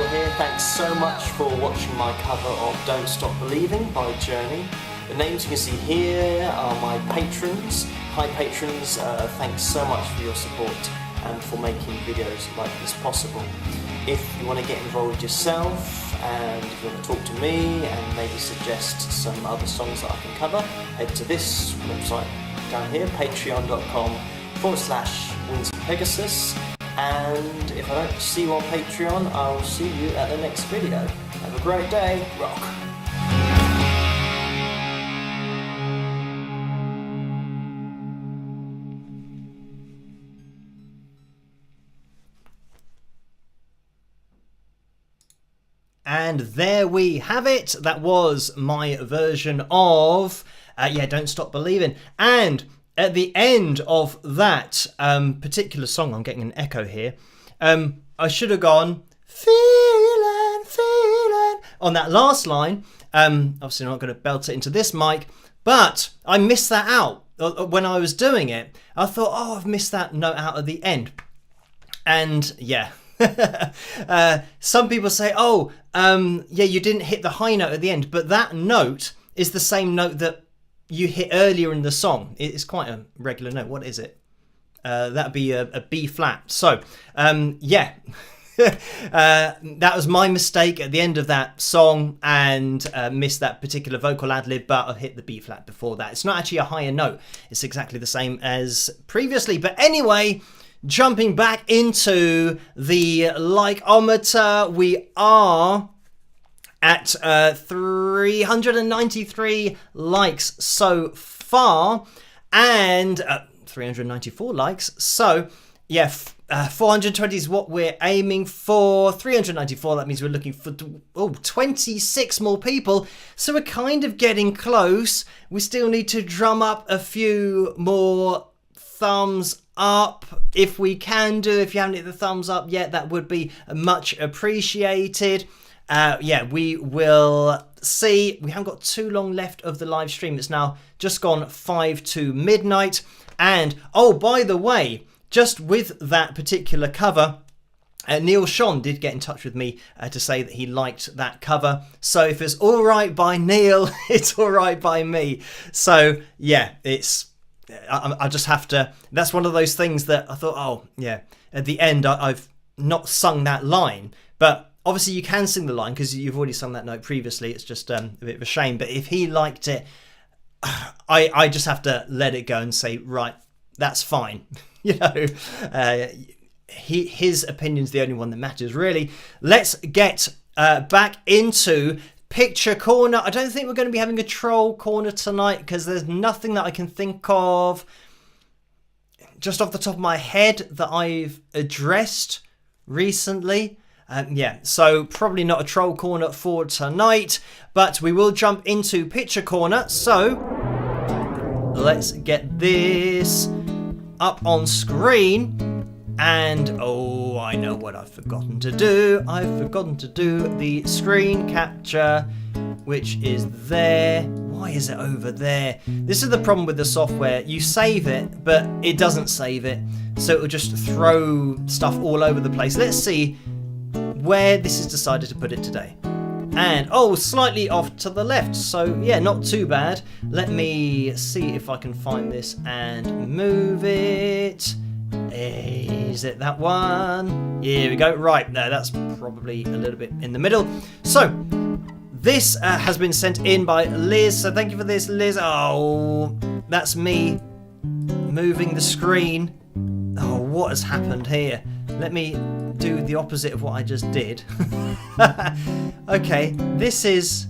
Neil here. Thanks so much for watching my cover of Don't Stop Believing by Journey. The names you can see here are my patrons. Hi patrons, thanks so much for your support and for making videos like this possible. If you want to get involved yourself and if you want to talk to me and maybe suggest some other songs that I can cover, head to this website down here, patreon.com/Wings of Pegasus. And if I don't see you on Patreon, I'll see you at the next video. Have a great day. Rock. And there we have it. That was my version of Don't Stop Believing. And at the end of that particular song, I'm getting an echo here, I should have gone feeling on that last line. Obviously not going to belt it into this mic, but I missed that out when I was doing it. I thought, oh, I've missed that note out at the end. And yeah. Some people say, oh, you didn't hit the high note at the end, but that note is the same note that you hit earlier in the song. It's quite a regular note. What is it? That'd be a B flat. So, that was my mistake at the end of that song and missed that particular vocal ad-lib, but I hit the B flat before that. It's not actually a higher note. It's exactly the same as previously. But anyway, jumping back into the like-ometer, we are at 393 likes so far, and 394 likes. So, yeah, 420 is what we're aiming for. 394, that means we're looking for 26 more people. So we're kind of getting close. We still need to drum up a few more thumbs up if we can do. If you haven't hit the thumbs up yet, that would be much appreciated. We will see. We haven't got too long left of the live stream. It's now just gone 5 to midnight. And, oh, by the way, just with that particular cover, Neil Sean did get in touch with me to say that he liked that cover. So if it's all right by Neil, it's all right by me. So, yeah, I just have to. That's one of those things that I thought, oh, yeah, at the end, I've not sung that line. But obviously, you can sing the line because you've already sung that note previously. It's just a bit of a shame. But if he liked it, I just have to let it go and say, right, that's fine. His opinion's the only one that matters, really. Let's get back into Picture Corner. I don't think we're going to be having a troll corner tonight because there's nothing that I can think of just off the top of my head that I've addressed recently. So probably not a troll corner for tonight, but we will jump into Picture Corner. So let's get this up on screen. And, oh, I know what I've forgotten to do. I've forgotten to do the screen capture, which is there. Why is it over there? This is the problem with the software. You save it, but it doesn't save it. So it will just throw stuff all over the place. Let's see where this is decided to put it today. And, oh, slightly off to the left. So, yeah, not too bad. Let me see if I can find this and move it. Is it that one? Here we go. Right, no, that's probably a little bit in the middle. So, this has been sent in by Liz. So, thank you for this, Liz. Oh, that's me moving the screen. Oh, what has happened here? Let me do the opposite of what I just did. Okay, this is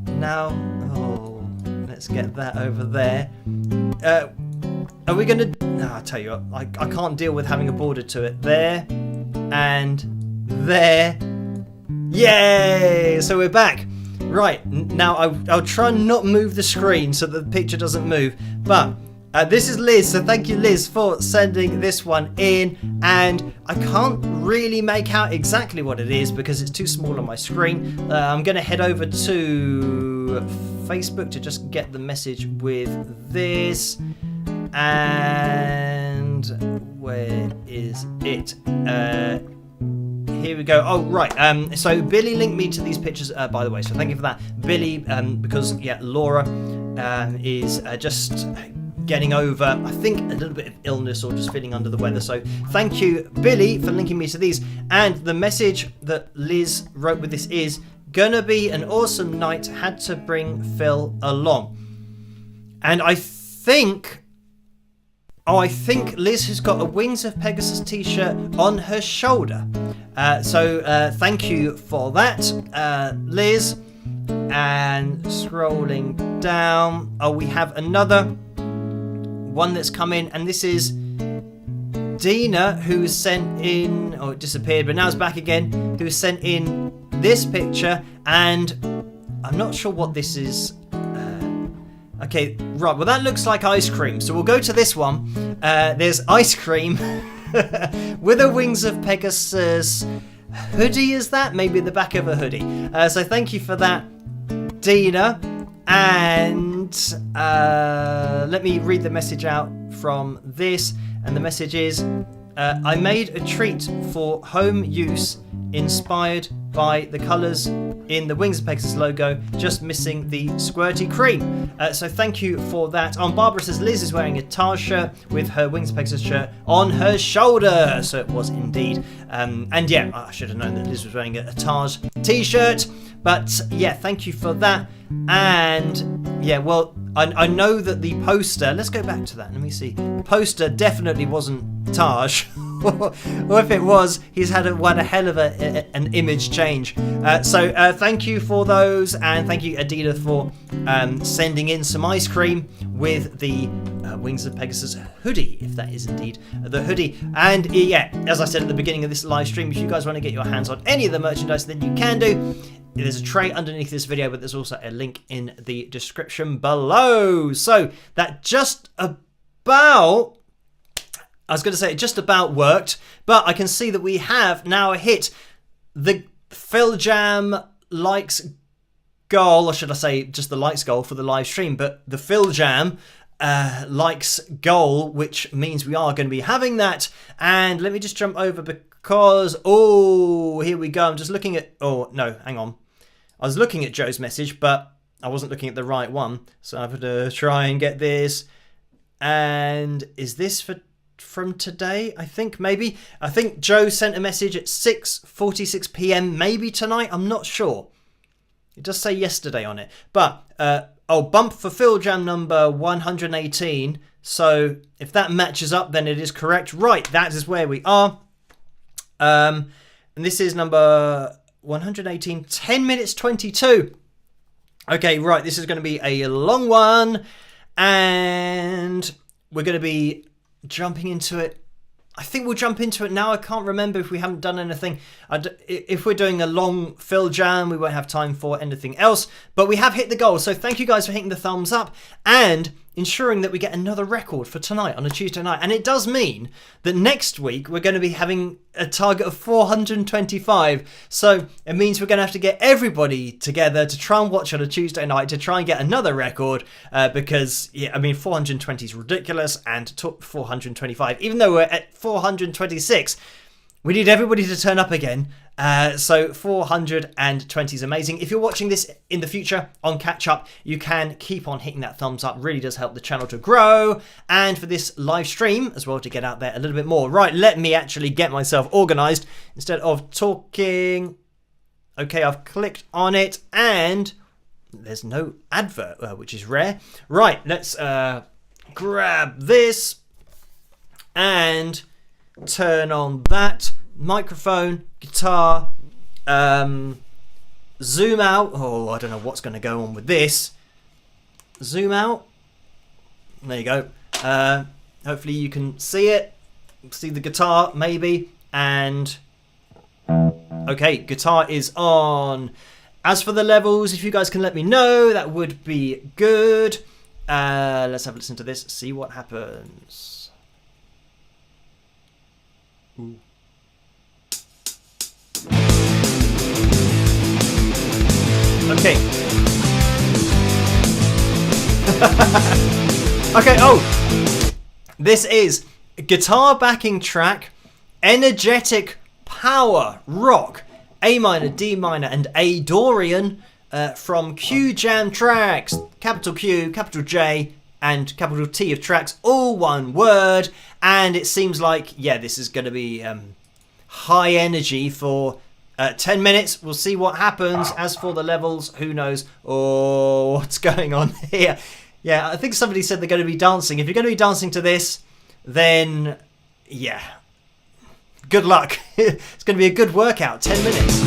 now. Oh, let's get that over there. Are we going to... No, I'll tell you what. I can't deal with having a border to it. There. And there. Yay! So we're back. Right. Now, I'll try and not move the screen so that the picture doesn't move. But this is Liz. So thank you, Liz, for sending this one in. And I can't really make out exactly what it is because it's too small on my screen. I'm going to head over to Facebook to just get the message with this. And where is it? here we go. Oh, right. So Billy linked me to these pictures, by the way. So thank you for that, Billy. Because Laura is just getting over, I think, a little bit of illness or just feeling under the weather. So thank you, Billy, for linking me to these. And the message that Liz wrote with this is, gonna be an awesome night. Had to bring Phil along. And I think Liz has got a Wings of Pegasus t-shirt on her shoulder. So thank you for that, Liz. And scrolling down, we have another one that's come in, and this is Dina, who sent in, it disappeared, but now it's back again, who sent in this picture, and I'm not sure what this is. Okay, right, well that looks like ice cream, so we'll go to this one. There's ice cream with a Wings of Pegasus hoodie, is that? Maybe the back of a hoodie. So thank you for that, Dina. And let me read the message out from this. And the message is, I made a treat for home use inspired by the colours in the Wings of Pegasus logo, just missing the squirty cream. So thank you for that. Barbara says Liz is wearing a Taj shirt with her Wings of Pegasus shirt on her shoulder. So it was indeed. And yeah, I should have known that Liz was wearing a Taj t-shirt. But yeah, thank you for that. And yeah, well, I know that the poster, let's go back to that. Let me see. The poster definitely wasn't Taj. Or if it was, he's had one hell of an image change. So thank you for those, and thank you, Adina, for sending in some ice cream with the Wings of Pegasus hoodie, if that is indeed the hoodie. And yeah, as I said at the beginning of this live stream, if you guys want to get your hands on any of the merchandise, then you can do. There's a tray underneath this video, but there's also a link in the description below. So that just about, I was going to say it just about worked, but I can see that we have now hit the FilJam likes goal, or should I say just the likes goal for the live stream, but the FilJam likes goal, which means we are going to be having that. And let me just jump over because, here we go. I'm just looking at, no, hang on. I was looking at Joe's message, but I wasn't looking at the right one. So I'm going to try and get this. And is this from today? I think Joe sent a message at 6:46 p.m. maybe tonight. I'm not sure. It does say yesterday on it. But, bump for FilJam number 118. So if that matches up, then it is correct. Right, that is where we are. And this is number 118, 10 minutes 22. Okay, right, this is going to be a long one. And we're going to be jumping into it. I think we'll jump into it now. I can't remember if we haven't done anything. If we're doing a long FilJam, we won't have time for anything else. But we have hit the goal. So thank you guys for hitting the thumbs up and ensuring that we get another record for tonight on a Tuesday night. And it does mean that next week we're going to be having a target of 425. So it means we're going to have to get everybody together to try and watch on a Tuesday night to try and get another record. Because, 420 is ridiculous, and 425, even though we're at 426, we need everybody to turn up again. So 420 is amazing. If you're watching this in the future on catch up, you can keep on hitting that thumbs up. Really does help the channel to grow, and for this live stream as well to get out there a little bit more. Right, let me actually get myself organized instead of talking. Okay, I've clicked on it and there's no advert, which is rare. Right, let's grab this and turn on that microphone, guitar, zoom out. I don't know what's going to go on with this. Zoom out. There you go. Hopefully you can see it. See the guitar, maybe. And okay, guitar is on. As for the levels, if you guys can let me know, that would be good. Let's have a listen to this, see what happens. Ooh. Okay. Okay, this is guitar backing track, energetic Power, Rock, A minor, D minor, and A Dorian from FilJam tracks. Capital Q, capital J, and capital T of tracks, all one word. And it seems like, yeah, this is going to be high energy for 10 minutes. We'll see what happens. As for the levels, who knows? Oh, what's going on here? Yeah, I think somebody said they're going to be dancing. If you're going to be dancing to this, then yeah, good luck. It's going to be a good workout. 10 minutes.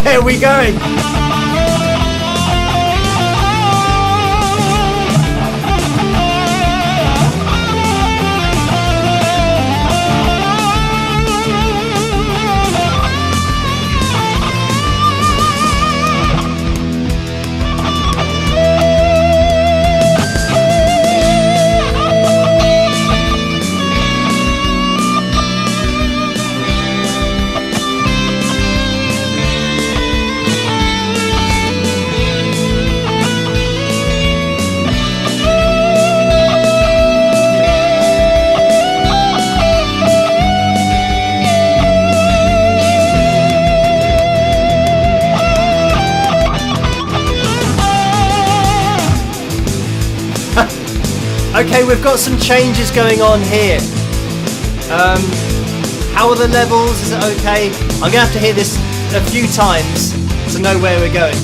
Where are we going? Okay, we've got some changes going on here. How are the levels? Is it okay? I'm going to have to hear this a few times to know where we're going.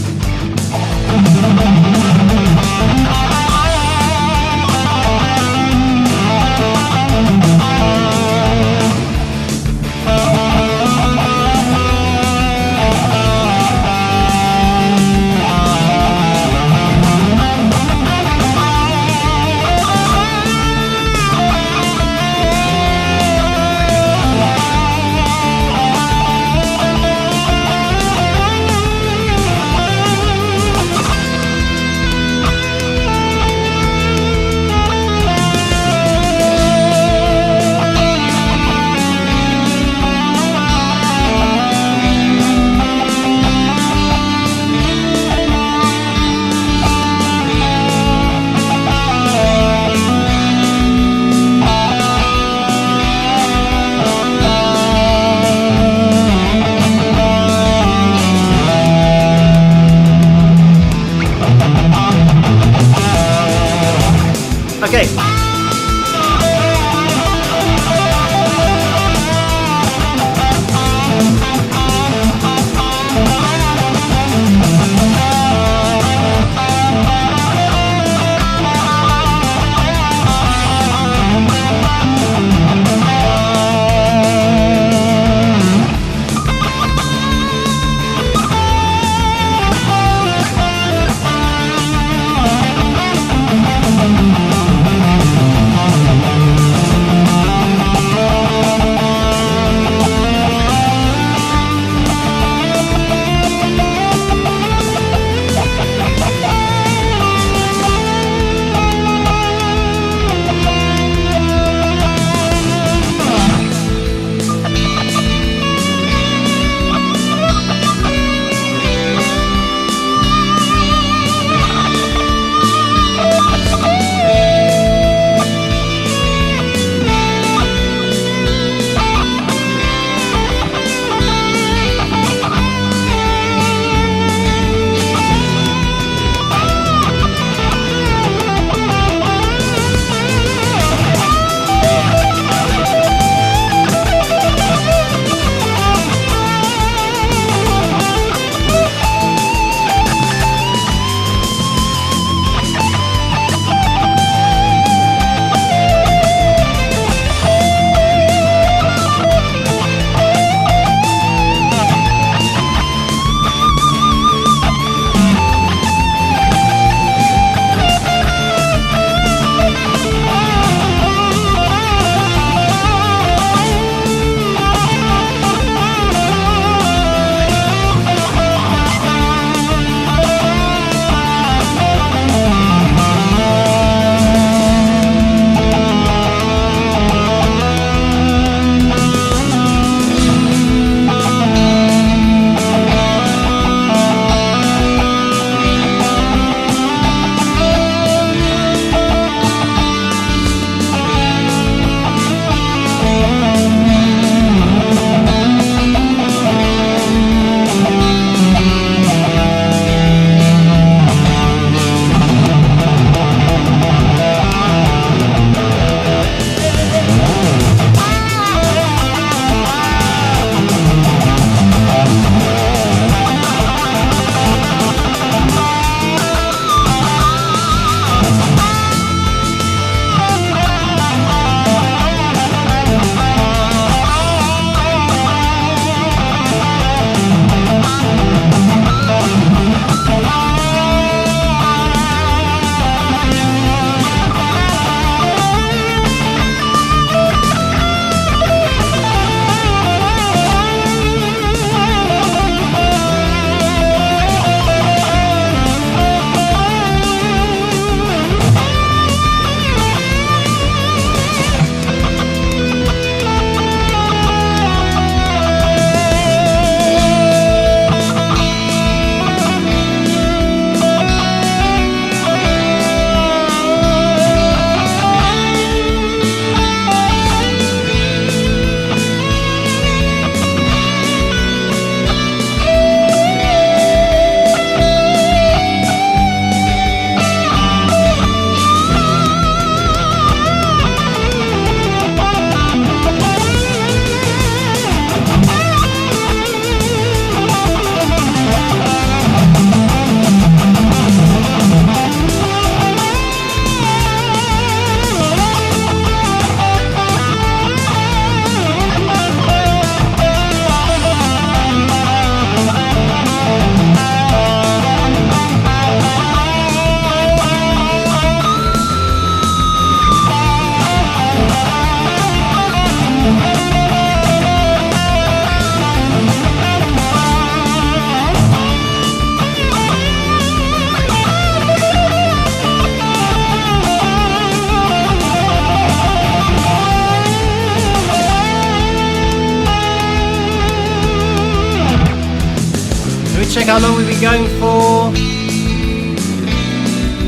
check how long we've been going for.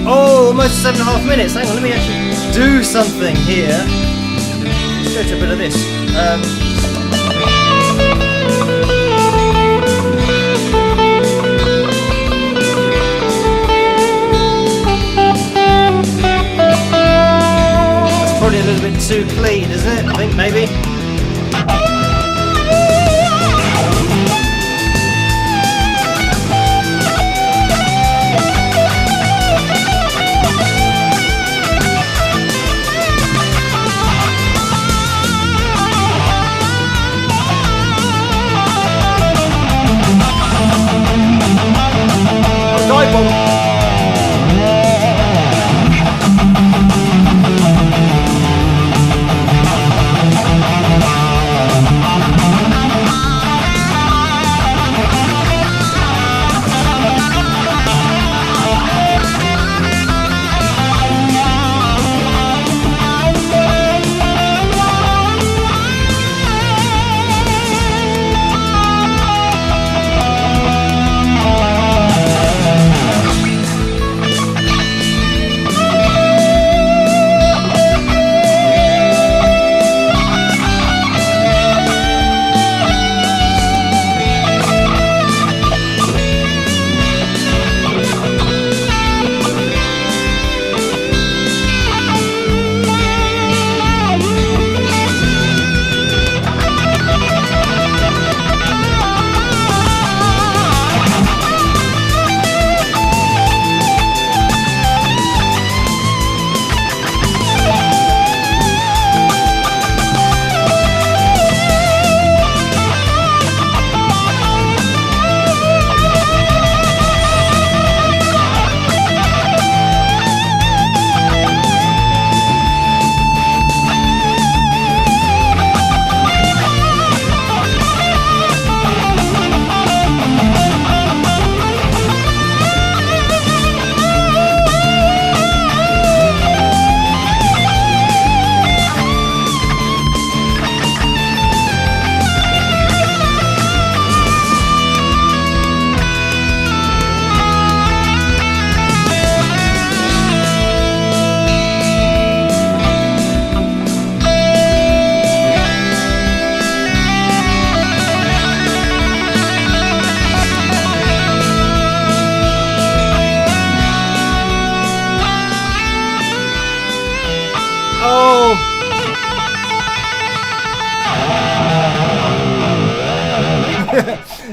Oh, almost 7.5 minutes. Hang on, let me actually do something here. Let's go to a bit of this. That's probably a little bit too clean, isn't it? I think maybe. Dive bomb.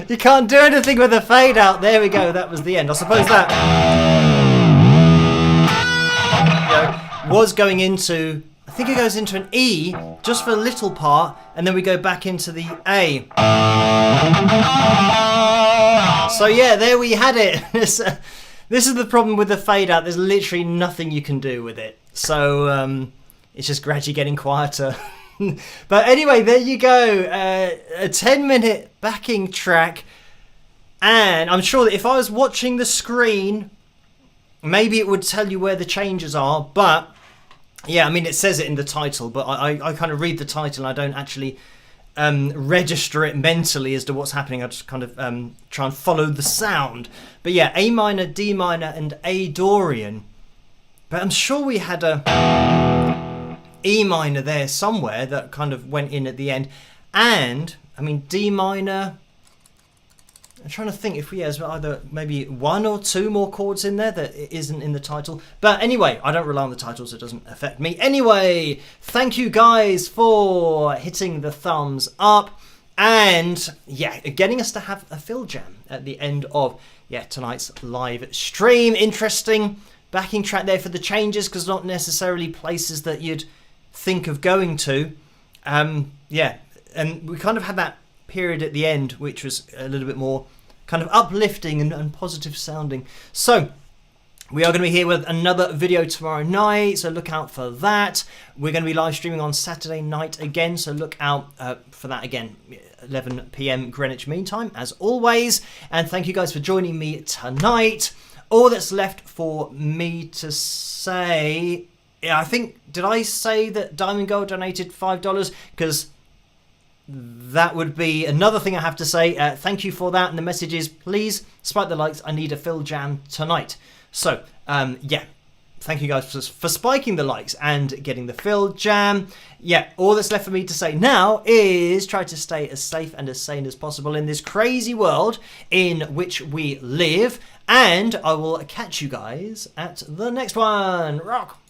You can't do anything with a fade out. There we go. That was the end. I suppose that was going into, I think it goes into an E just for a little part, and then we go back into the A. So yeah, there we had it. This is the problem with the fade out. There's literally nothing you can do with it. So it's just gradually getting quieter. But anyway, there you go. A 10-minute backing track. And I'm sure that if I was watching the screen, maybe it would tell you where the changes are. But yeah, I mean, it says it in the title, but I kind of read the title and I don't actually register it mentally as to what's happening. I just kind of try and follow the sound. But yeah, A minor, D minor, and A Dorian. But I'm sure we had a E minor there somewhere that kind of went in at the end. And, I mean, D minor, I'm trying to think if we have either maybe one or two more chords in there that isn't in the title. But anyway, I don't rely on the title, so it doesn't affect me. Anyway, thank you guys for hitting the thumbs up. And, yeah, getting us to have a FilJam at the end of, tonight's live stream. Interesting backing track there for the changes, because not necessarily places that you'd think of going to. And we kind of had that period at the end which was a little bit more kind of uplifting and positive sounding. So we are going to be here with another video tomorrow night, so look out for that. We're going to be live streaming on Saturday night again, so look out for that again, 11 PM Greenwich Mean Time as always. And thank you guys for joining me tonight. All that's left for me to say, I think, did I say that Diamond Gold donated $5? Because that would be another thing I have to say. Thank you for that. And the message is, please spike the likes. I need a FilJam tonight. So, yeah. Thank you guys for spiking the likes and getting the FilJam. Yeah, all that's left for me to say now is try to stay as safe and as sane as possible in this crazy world in which we live. And I will catch you guys at the next one. Rock!